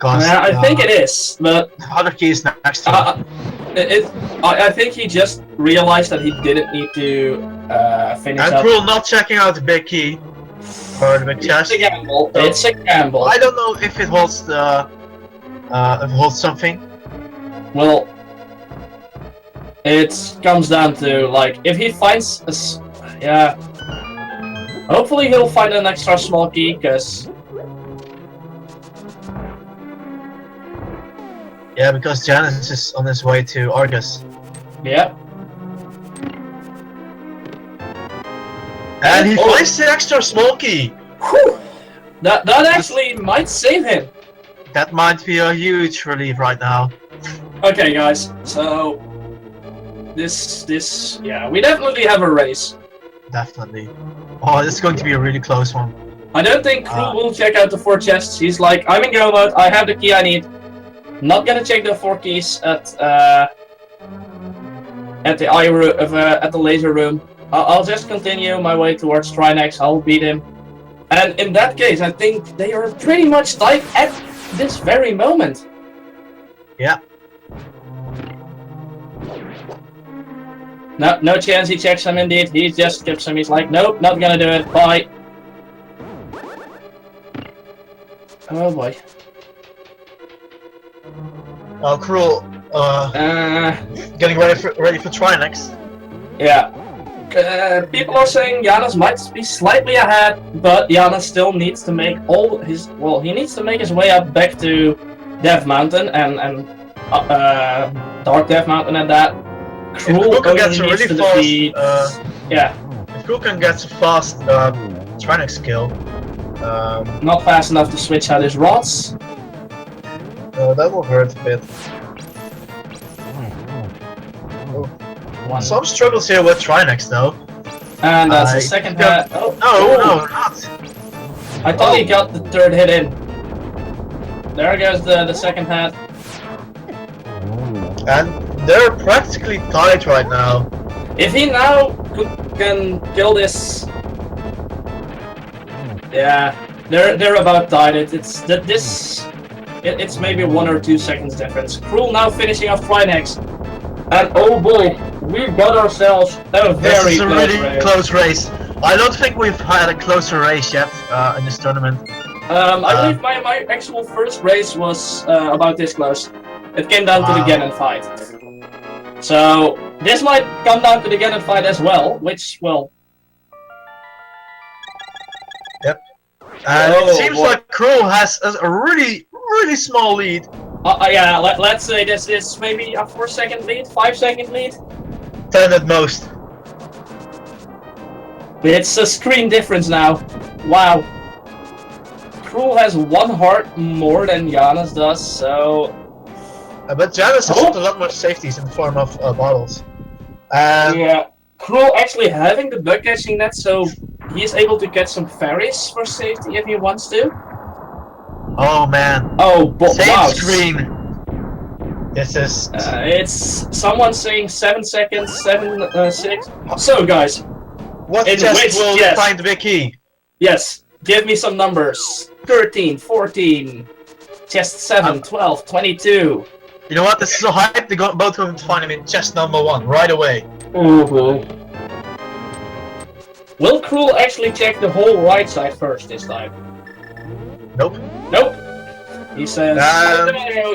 Yeah, I think it is, but the other key is next to it. I think he just realized that he didn't need to finish And up. Crrool not checking out the big key or the big chest. It's a gamble. It's a gamble. I don't know if it holds the if it holds something. Well, it comes down to like if he finds yeah. Hopefully he'll find an extra small key, because yeah, because Janus is on his way to Argus. yeah. And he finds the extra small key. Whew. That actually might save him. That might be a huge relief right now. Okay, guys. So this yeah, we definitely have a race. Definitely. Oh, this is going to be a really close one. I don't think Crrool will check out the 4 chests. He's like, I'm in go mode. I have the key I need. Not gonna check the 4 keys at the eye room at the laser room. I'll just continue my way towards Trinex. I'll beat him. And in that case, I think they are pretty much tied at this very moment. Yeah. No chance he checks him indeed. He just skips him. He's like, nope, not gonna do it. Bye. Oh boy. Oh, Crrool. Getting ready for Trinex. Yeah. People are saying Janus might be slightly ahead, but Janus still needs to make all his. Well, he needs to make his way up back to Death Mountain and Dark Death Mountain and that. Crrool can get some really fast. Yeah. If Crrool can get a fast Trinex kill. Not fast enough to switch out his rods. That will hurt a bit. Some struggles here with Trinex though. And that's the second hit. Oh, no, not. I thought he got the 3rd hit in. There goes the second hit. And they're practically tied right now. If he now can kill this, yeah, they're about tied. It's maybe 1 or 2 seconds difference. Crrool now finishing off Trinex, and oh boy, we've got ourselves a very close race. I don't think we've had a closer race yet in this tournament. I believe my actual first race was about this close. It came down to the Ganon fight. So this might come down to the Ganon fight as well, which will. Yep. And it seems like Crrool has a really small lead. Yeah, let's say this is maybe a 4-second lead, 5-second lead. 10 at most. It's a screen difference now. Wow. Crrool has 1 heart more than Janus does, so. But Janus has a lot more safeties in the form of bottles. Yeah, Crrool actually having the bug catching net, so he's able to catch some fairies for safety if he wants to. Oh man. Oh, wow. Screen. This is. It's someone saying 7 seconds, 7, 6. So guys, what chest will find the big key? Yes, give me some numbers. 13, 14, chest 7, 12, 22. You know what? This is so hype. They got both of them to find him in chest number 1 right away. Will Crrool actually check the whole right side first this time? Nope. Nope. He says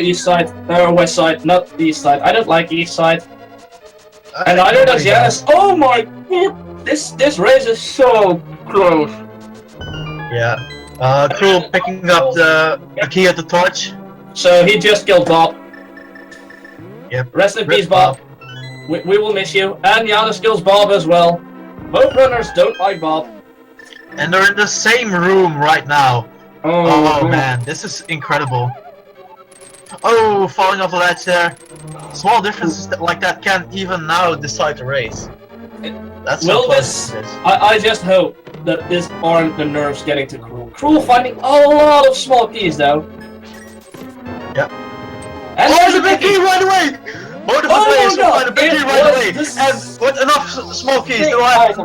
east side, west side, not east side. I don't like east side. And neither does Janus. Oh my god! This race is so close. Yeah. Crrool picking up the key at the torch. So he just killed Bob. Yep. Rest in peace, Bob. We will miss you. And Janus kills Bob as well. Both runners don't like Bob. And they're in the same room right now. Oh man, this is incredible. Oh, falling off the ledge there. Small differences like that can even now decide the race. That's so close. I just hope that this aren't the nerves getting to Crrool. Crrool finding a lot of small keys though. Yep. And there's a big key right away! Both of the players will find a big key right away! And with enough small keys, they'll have...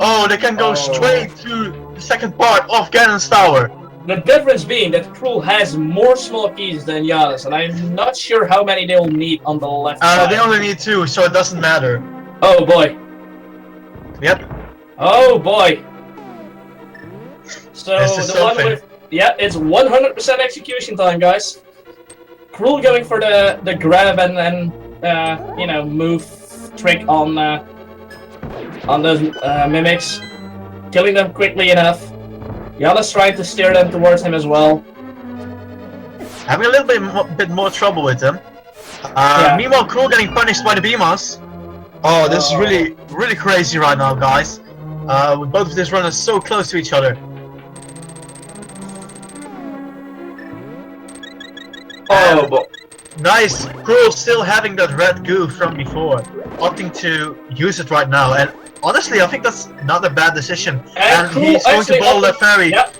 Oh, they can go straight to the second part of Janus Tower. The difference being that Crrool has more small keys than Janus, and I'm not sure how many they will need on the left side. They only need 2, so it doesn't matter. Oh boy. Yep. Oh boy. So this is the something. one with... Yeah, it's 100% execution time, guys. Crrool going for the grab and then, you know, move trick on those mimics. Killing them quickly enough. Janus trying to steer them towards him as well. Having a little bit more trouble with them. Meanwhile, Crrool getting punished by the Beamos. Oh, this is really crazy right now, guys. With both of these runners so close to each other. Oh, but nice. Crrool still having that red goo from before, opting to use it right now. And honestly, I think that's not a bad decision. And he's going to bowl the ferry. Yep.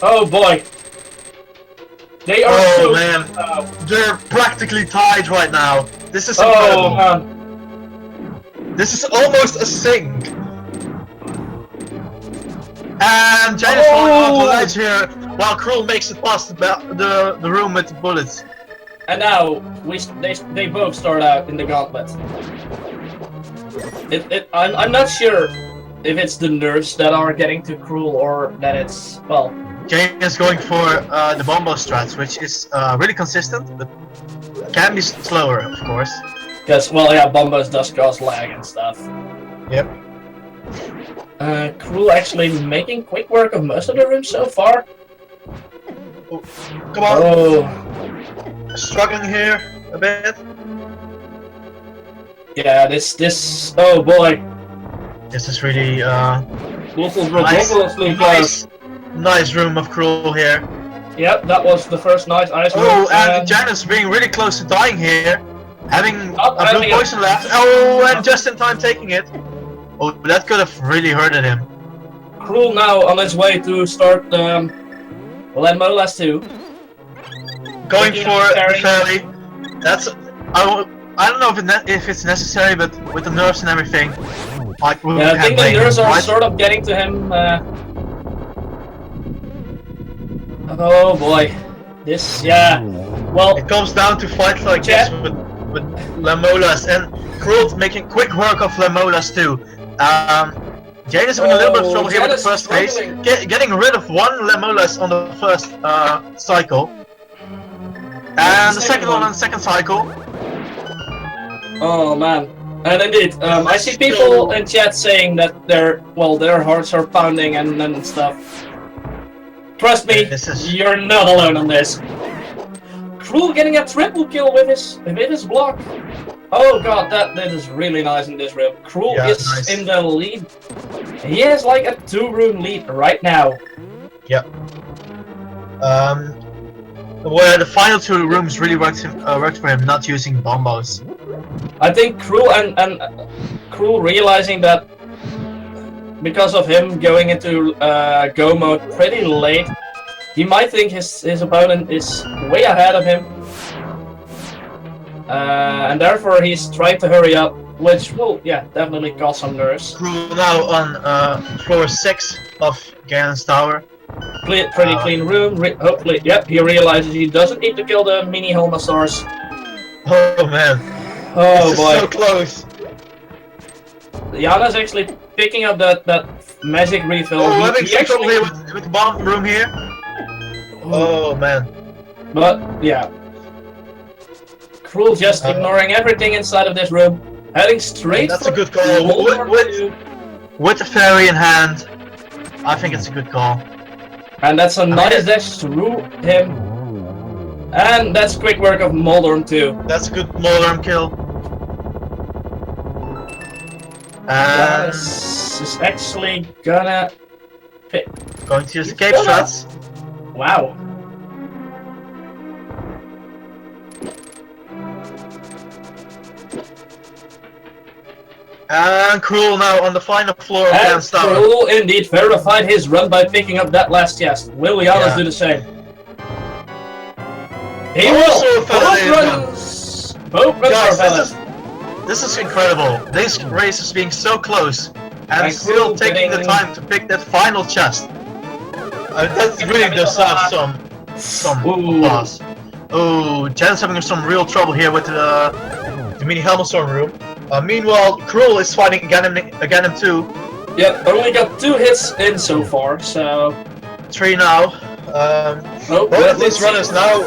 Oh boy. They are so man, they're practically tied right now. This is incredible. Man. This is almost a sync. And Janus falling off the ledge here, while Crrool makes it past the room with the bullets. And now they both start out in the gauntlet. I'm not sure if it's the nerves that are getting to Crrool or that it's, well... Janus going for the Bombo strats, which is really consistent, but can be slower, of course. Because, well, yeah, Bombos does cause lag and stuff. Yep. Crrool actually making quick work of most of the rooms so far. Oh, come on! Oh. Struggling here a bit. Yeah, this. Oh boy. This is really This is ridiculously close. Nice room of Crrool here. Yep, that was the first nice ice room. Oh, and Janus being really close to dying here, having a blue poison left. Oh, and just in time taking it. Oh, that could have really hurted him. Crrool now on his way to start Lemmolas 2. Going for the ferry. That's I don't know if it's necessary, but with the nerves and everything, like we I think the nerves are sort of getting to him. Oh boy, this well. It comes down to fights like this with Lemmolas, and Crrool making quick work of Lemmolas too. Janus having a little bit of trouble here with the first phase, getting rid of one Lemmolas on the first cycle, and the second one on the second cycle. Oh man, and indeed, I see people in chat saying that their hearts are pounding and stuff. Trust me, you're not alone on this. Crrool getting a triple kill with his block. Oh god, that is really nice in this room. Crrool is in the lead. He has like a 2-room lead right now. Yep. Where the final 2 rooms really worked for him, not using bombos. I think Crrool and Crrool realizing that because of him going into go mode pretty late, he might think his opponent is way ahead of him. And therefore he's trying to hurry up, which will, definitely cause some nerves. Crrool now on floor 6 of Janus Tower. Pretty clean room, hopefully, he realizes he doesn't need to kill the mini Homosaurs. Oh man. Oh this boy. Is so close. Yana's actually picking up that magic refill. Oh, having some trouble here with the bomb room here. Oh man. But yeah. Crrool just ignoring everything inside of this room, heading straight. That's for a good call. With the fairy in hand, I think it's a good call. And that's a nice dash through him. And that's quick work of Moldorm too. That's a good Moldorm kill. Janus is actually gonna pick. Going to use the cape strats. Wow. And Crrool now on the final floor of Janus Tower. Crrool indeed verified his run by picking up that last chest. Will Janus do the same? He will! Both runs are valid. This is incredible. This race is being so close and still taking the time to pick that final chest. That really does have some applause. Oh, Janus having some real trouble here with the mini Helmstorm room. Meanwhile, Crrool is fighting again too. Yeah, only got 2 hits in so far, so... 3 now. Both of these runners now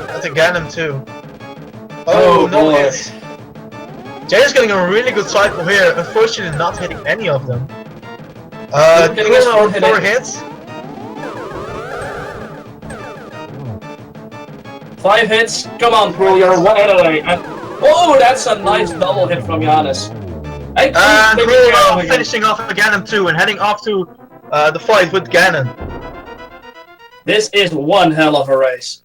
at the Ganem too. Oh, no hits. Jay's getting a really good cycle here, unfortunately not hitting any of them. Crrool now 4 hits. 5 hits. Come on, Crrool, you're 1 hit away. Oh, that's a nice double hit from Janus. And Crrool now finishing off Ganon 2 and heading off to the fight with Ganon. This is one hell of a race.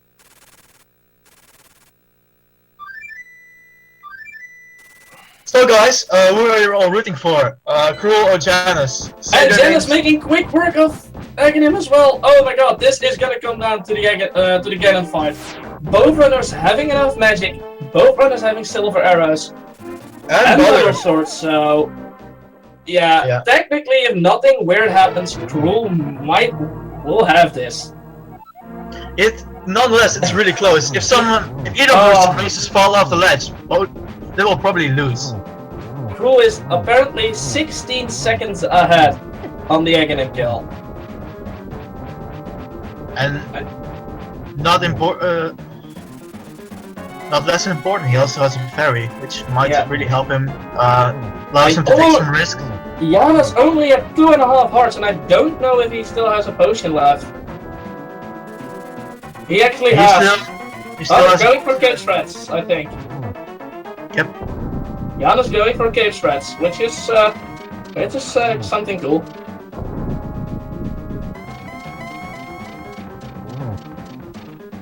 So guys, who are you all rooting for? Crrool or Janus? And Janus making quick work of Aghanim as well. Oh my god, this is gonna come down to the Ganon fight. Both runners having enough magic. Both runners having silver arrows and other swords, so yeah, technically if nothing weird happens, Crrool will have this. Nonetheless, it's really close. If either of those races fall off the ledge, they will probably lose. Crrool is apparently 16 seconds ahead on the Aghanim kill. And not less important, he also has a fairy, which might really help him, allows him to take some risks. Janus only at 2.5 hearts, and I don't know if he still has a potion left. He actually has. He still has going for cave strats, I think. Yep. Janus going for cave strats, which is something cool.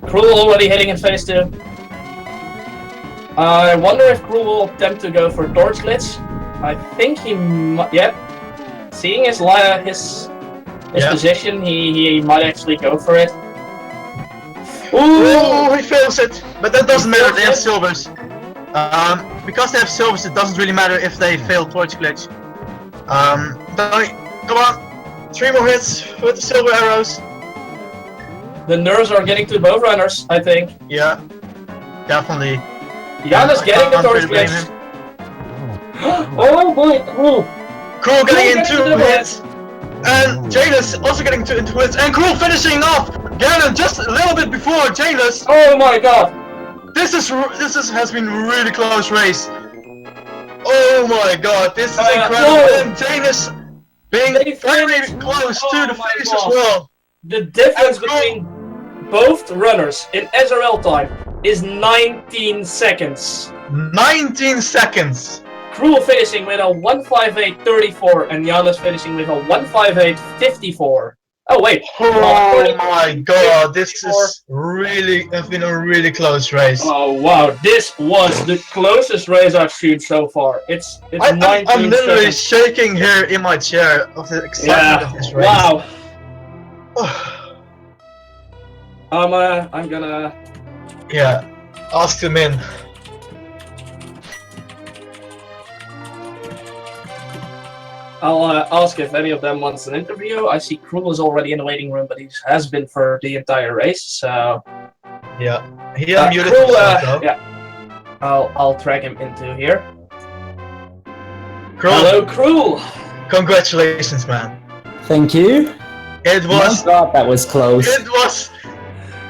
Crrool already hitting in phase 2. I wonder if Crrool will attempt to go for Torch Glitch. I think he might. Yep. Seeing his position, he might actually go for it. Ooh, he fails it, but that doesn't matter. They have silvers. Because they have silvers, it doesn't really matter if they fail Torch Glitch. Come on, 3 more hits with the silver arrows. The nerves are getting to both runners, I think. Yeah, definitely. Janus getting the Torch Glitch. Oh boy, Crrool getting in 2 hits. And Janus also getting into hits. And Crrool finishing off Ganon just a little bit before Janus. Oh my god. This has been a really close race. Oh my god, this is incredible. And Janus being very close to the finish as well. The difference between both runners in SRL time is 19 seconds. 19 seconds! Crrool finishing with a 158.34 and Janus finishing with a 158.54. Oh wait. Oh my god, this has been a really close race. Oh wow, this was the closest race I've seen so far. It's 19 I'm literally seconds. shaking here in my chair of the excitement of this race. Wow. I'm gonna... Yeah, ask him in. I'll ask if any of them wants an interview. I see Crrool is already in the waiting room, but he has been for the entire race, so... Yeah, he unmuted Crrool, though. Yeah. I'll drag him into here. Crrool. Hello, Crrool! Congratulations, man. Thank you. It was... Oh my god, that was close. It was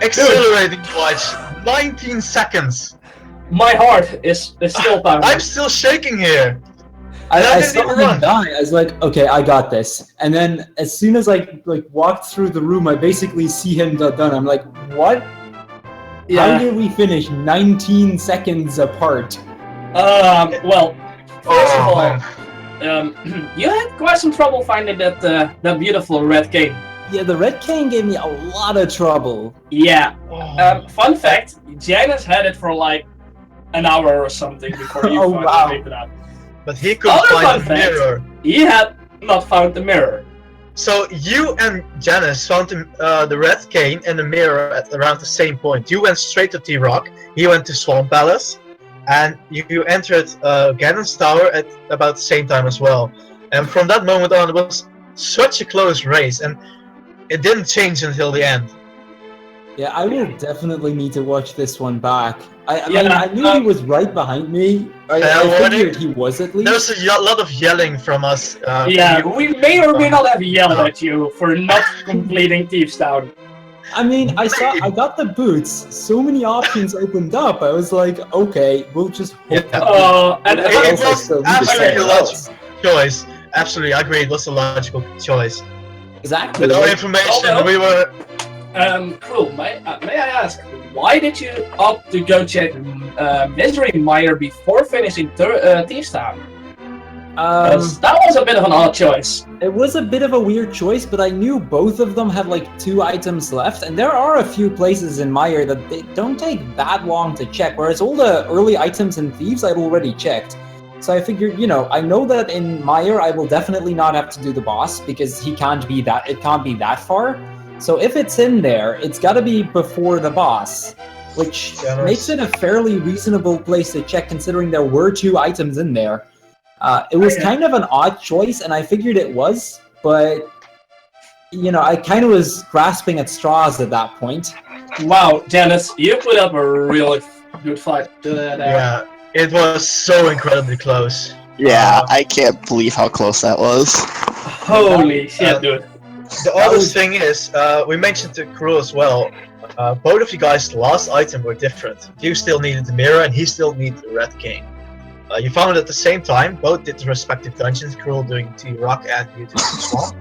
exhilarating to watch. 19 seconds. My heart is still pounding. I'm still shaking here. I didn't saw even him run. die. I was like, okay, I got this. And then as soon as I walked through the room, I basically see him done. I'm like, what? How did we finish 19 seconds apart? Well, first of all, man. you had quite some trouble finding that beautiful red cane. Yeah, the red cane gave me a lot of trouble. Yeah. Oh. Fun fact: Janus had it for like an hour or something before you finally picked it up. But he couldn't Other find the fun fact, mirror. he had not found the mirror. So you and Janus found the red cane and the mirror at around the same point. You went straight to T-Rock, he went to Swamp Palace, and you entered Ganon's Tower at about the same time as well. And from that moment on, it was such a close race, and it didn't change until the end. Yeah, I will definitely need to watch this one back. I mean, Yeah, I knew he was right behind me. I figured he was at least. There's a lot of yelling from us. Yeah, we may or may not have yelled at you for not completing Thieves Town. I mean, I got the boots. So many options opened up. I was like, okay, we'll just hope. Yeah. And It was absolutely a else. logical choice. Absolutely, I agree. It was a logical choice. Exactly. With our information, we were. Crrool, may I ask, why did you opt to go check Misery Mire before finishing Thieves Town? That was a bit of an odd choice. It was a bit of a weird choice, but I knew both of them had like 2 items left, and there are a few places in Mire that they don't take that long to check, whereas all the early items in Thieves I'd already checked. So I figured, I know that in Mire I will definitely not have to do the boss, because it can't be that far. So if it's in there, it's gotta be before the boss, which makes it a fairly reasonable place to check considering there were 2 items in there. It was kind of an odd choice, and I figured it was, but, I kind of was grasping at straws at that point. Wow, Janus, you put up a really good fight there. Yeah, it was so incredibly close. Yeah, I can't believe how close that was. Holy shit, dude. The oddest thing is, we mentioned to Crrool as well, both of you guys' last item were different. You still needed the mirror, and he still needed the red cane. You found it at the same time, both did the respective dungeons, Crrool doing T-Rock and you doing the Swamp.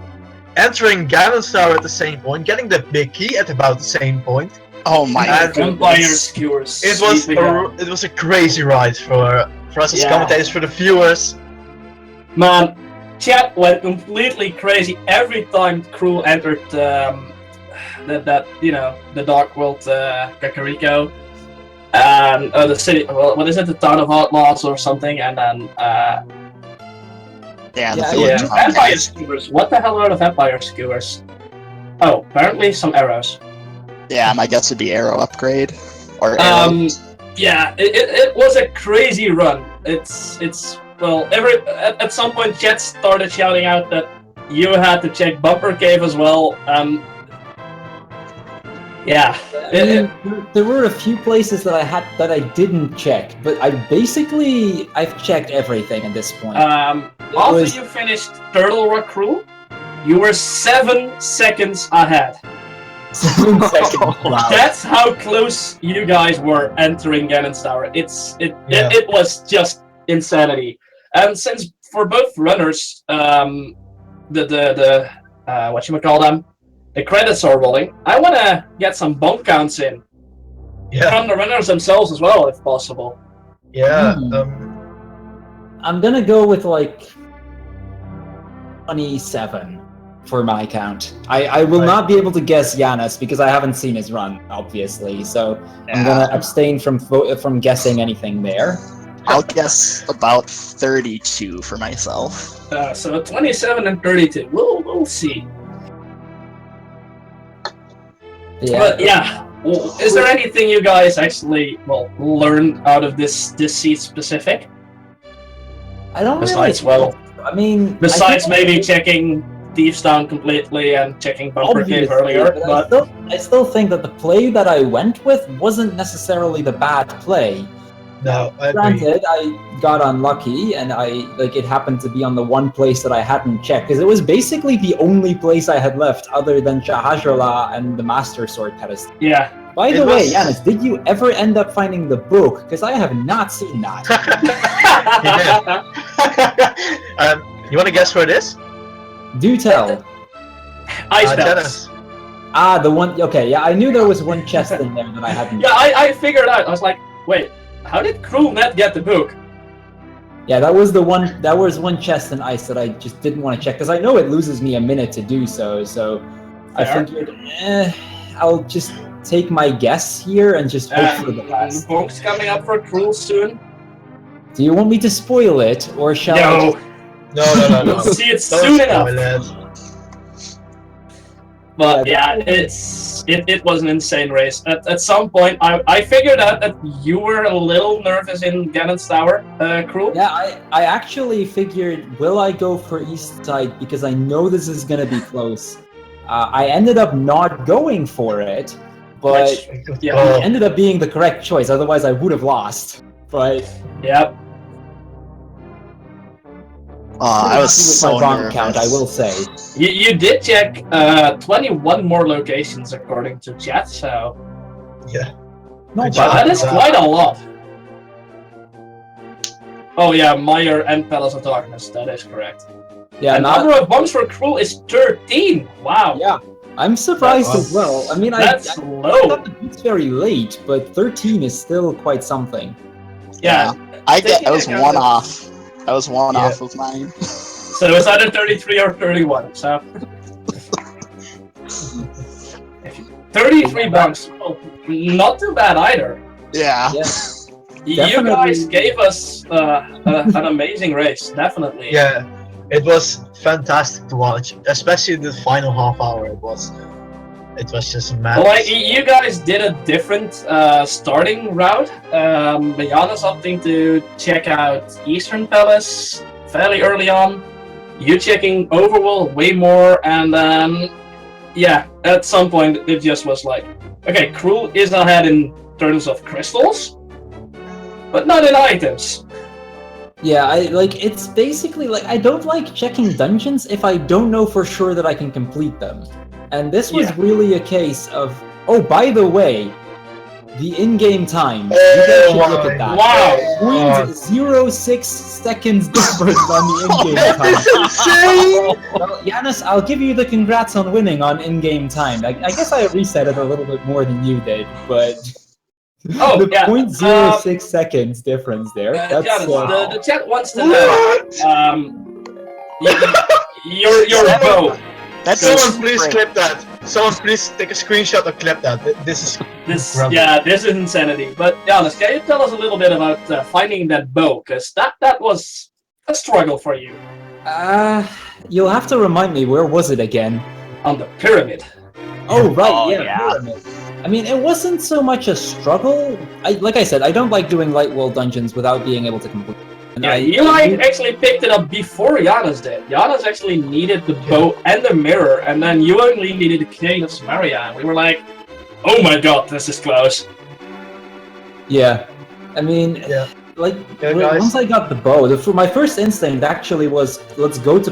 Entering Ganon's Tower at the same point, getting the big key at about the same point. Oh my god. Vampire skewers. It was a crazy ride for us as commentators, for the viewers. Man, chat went completely crazy every time Crrool entered the Dark World Kakariko. The city, what is it, the town of Outlaws or something, and then vampire skewers. What the hell are the vampire skewers? Oh, apparently some arrows. Yeah, my guess would be arrow upgrade or arrows. Yeah, it was a crazy run. At some point chat started shouting out that you had to check Bumper Cave as well. Yeah. There were a few places that I didn't check, but I've checked everything at this point. After you finished Turtle Rock Crrool, you were 7 seconds ahead. 7 seconds. Wow. That's how close you guys were entering Ganon's Tower. It was just insanity. And since for both runners, the credits are rolling, I want to get some bump counts in. Yeah. From the runners themselves as well, if possible. Yeah. I'm gonna go with like 27 for my count. I will not be able to guess Janus because I haven't seen his run, obviously. So I'm gonna abstain from guessing anything there. I'll guess about 32 for myself. So 27 and 32. We'll see. Yeah. But yeah, is there anything you guys actually learned out of this seed specific? I don't besides maybe checking Thieves Town completely and checking Bumper Cave earlier, but I still think that the play that I went with wasn't necessarily the bad play. No, I agree. Granted, I got unlucky, and it happened to be on the one place that I hadn't checked, because it was basically the only place I had left other than Shahajrala and the Master Sword pedestal. Yeah. By It the way, was- Janus, did you ever end up finding the book? Because I have not seen that. You want to guess where it is? Do tell. Ice Palace. Janus. Ah, the one. Okay, yeah, I knew there was one chest in there that I hadn't. Yeah, I figured out. I was like, wait, how did Crrool not get the book? Yeah, that was the one. That was one chest in ice that I just didn't want to check because I know it loses me a minute to do so. So I Fair. figured, I'll just take my guess here and just hope for the The best. book's coming up for Crrool soon. Do you want me to spoil it, or shall I? No, No. you'll see it Don't soon spoil enough. it. But yeah, it was an insane race. At some point, I figured out that you were a little nervous in Ganon's Tower, Crrool. Yeah, I actually figured, will I go for East Side because I know this is gonna be close. I ended up not going for it, but Which, yeah, Oh. it ended up being the correct choice. Otherwise, I would have lost. But yeah. I was with so my bomb nervous. count, I will say. You did check 21 more locations according to chat, so Yeah. Not Good job. bad. that is quite a lot. Oh yeah, Meyer and Palace of Darkness, that is correct. Yeah, The number of bombs for Crrool is 13! Wow! yeah. I'm surprised That's- as well. I mean, I That's I low! thought the beat's very late, but 13 is still quite something. Yeah, I Taking was account one of- off. I was one Yeah. off of mine. so it's either 33 or 31, so... 33 bombs, oh, not too bad either. Yeah. Yeah. You Definitely. guys gave us an amazing race, definitely. Yeah, it was fantastic to watch, especially the final half hour. It was just mad. Like, you guys did a different starting route. Janus opting to check out Eastern Palace fairly early on. You checking Overworld way more, and then, yeah, at some point it just was like, okay, Crrool is ahead in terms of crystals, but not in items. Yeah, it's basically like I don't like checking dungeons if I don't know for sure that I can complete them. And this was Yeah. really a case of, oh, by the way, the in-game time. You Oh guys should my look at that. Wow! 0.06 seconds difference on the in-game That time. is insane! Well, Janus, I'll give you the congrats on winning on in-game time. I guess I reset it a little bit more than you did, but Oh, the yeah, 0.06 seconds difference there. That's Janus, uh, the chat wants to know, your bow. That's Someone please great. clip that. Someone please take a screenshot or clip that. This is incredible. This is insanity. But Janus, can you tell us a little bit about finding that bow? Because that was a struggle for you you'll have to remind me, where was it again? on the pyramid. Oh, right, Oh, yeah. yeah. Pyramid. I mean, it wasn't so much a struggle. Like I said, I don't like doing light world dungeons without being able to complete. And Yeah, I- you actually picked it up before Janus did. Janus actually needed the bow and the mirror, and then you only needed the Cane of Samaria. And we were like, oh my god, this is close. Yeah, I mean, Yeah. like Yeah, guys. once I got the bow, my first instinct actually was, let's go to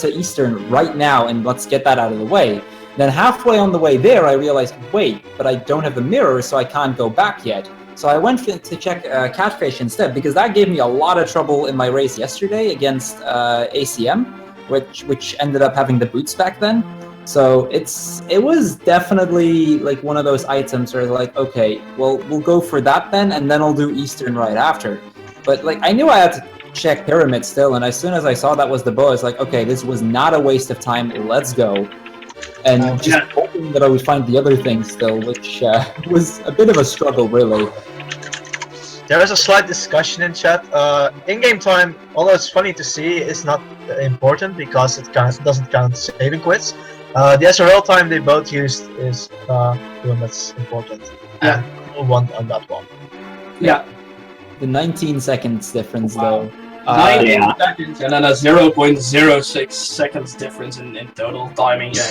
to Eastern right now and let's get that out of the way. Then halfway on the way there, I realized, wait, but I don't have the mirror, so I can't go back yet. So I went to check Catfish instead, because that gave me a lot of trouble in my race yesterday against ACM, which ended up having the boots back then. So it was definitely like one of those items where like, okay, well, we'll go for that then, and then I'll do Eastern right after. But like, I knew I had to check Pyramid still, and as soon as I saw that was the bow, I was like, okay, this was not a waste of time, let's go. And just Yeah. hoping that I would find the other thing still, which was a bit of a struggle, really. There is a slight discussion in chat. In-game time, although it's funny to see, is not important because it doesn't count saving quits. The SRL time they both used is the one that's important. Yeah. And no one on that one. Yeah, The 19 seconds difference, Wow. though. 19 seconds and then a 0.06 seconds difference in total timing game.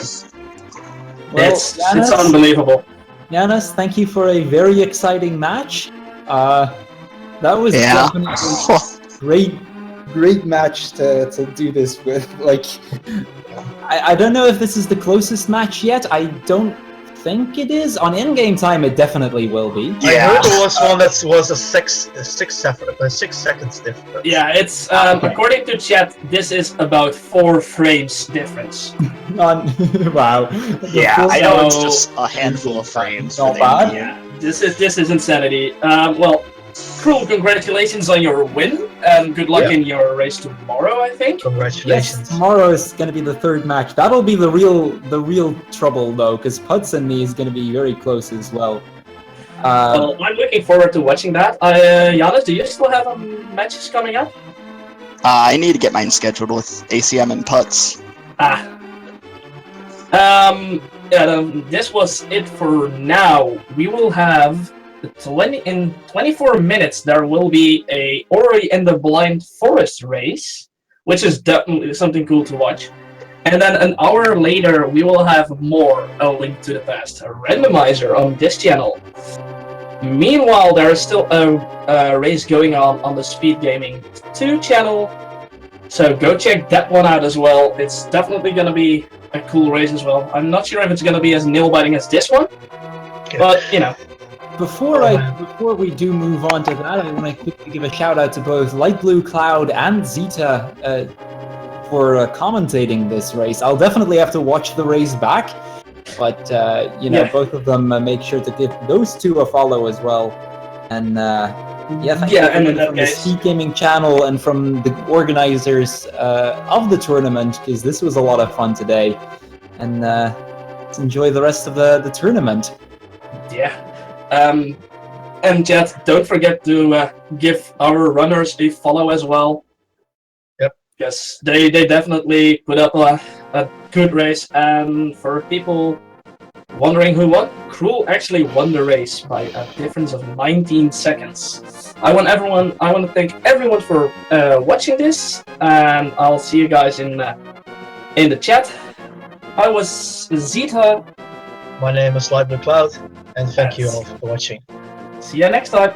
Well, It's Janus, unbelievable. Janus, thank you for a very exciting match. That was Yeah. definitely great match to do this with. Like, I don't know if this is the closest match yet. I don't think it is. On in-game time, it definitely will be. I heard there was one that was a 6 seconds difference. Yeah, it's according to chat, this is about 4 frames difference. Wow. Yeah, I know it's So- just a handful of frames. Not for the bad. Yeah, this is insanity. Well, Crrool, congratulations on your win, and good luck in your race tomorrow, I think. Congratulations. Yes, tomorrow is going to be the 3rd match. That'll be the real trouble though, because Putz and me is going to be very close as well. Well, I'm looking forward to watching that. Janus, do you still have matches coming up? I need to get mine scheduled with ACM and Putz. This was it for now. We will have in 24 minutes. There will be a Ori and the Blind Forest race, which is definitely something cool to watch. And then an hour later, we will have more A Link to the Past, a randomizer on this channel. Meanwhile, there is still a race going on the Speed Gaming 2 channel, so go check that one out as well. It's definitely going to be a cool race as well. I'm not sure if it's going to be as nail-biting as this one, but you know. Before we do move on to that, I want to quickly give a shout out to both Light Blue Cloud and Zeta for commentating this race. I'll definitely have to watch the race back, but both of them make sure to give those two a follow as well. And thank you from the Speed Gaming channel and from the organizers of the tournament, because this was a lot of fun today. And let's enjoy the rest of the tournament. Yeah. And chat, don't forget to give our runners a follow as well. Yep. Yes, they definitely put up a good race, and for people wondering who won, Crrool actually won the race by a difference of 19 seconds. I want to thank everyone for watching this, and I'll see you guys in the chat. I was Zeta. My name is Light Blue Cloud, and thank you all for watching. See you next time.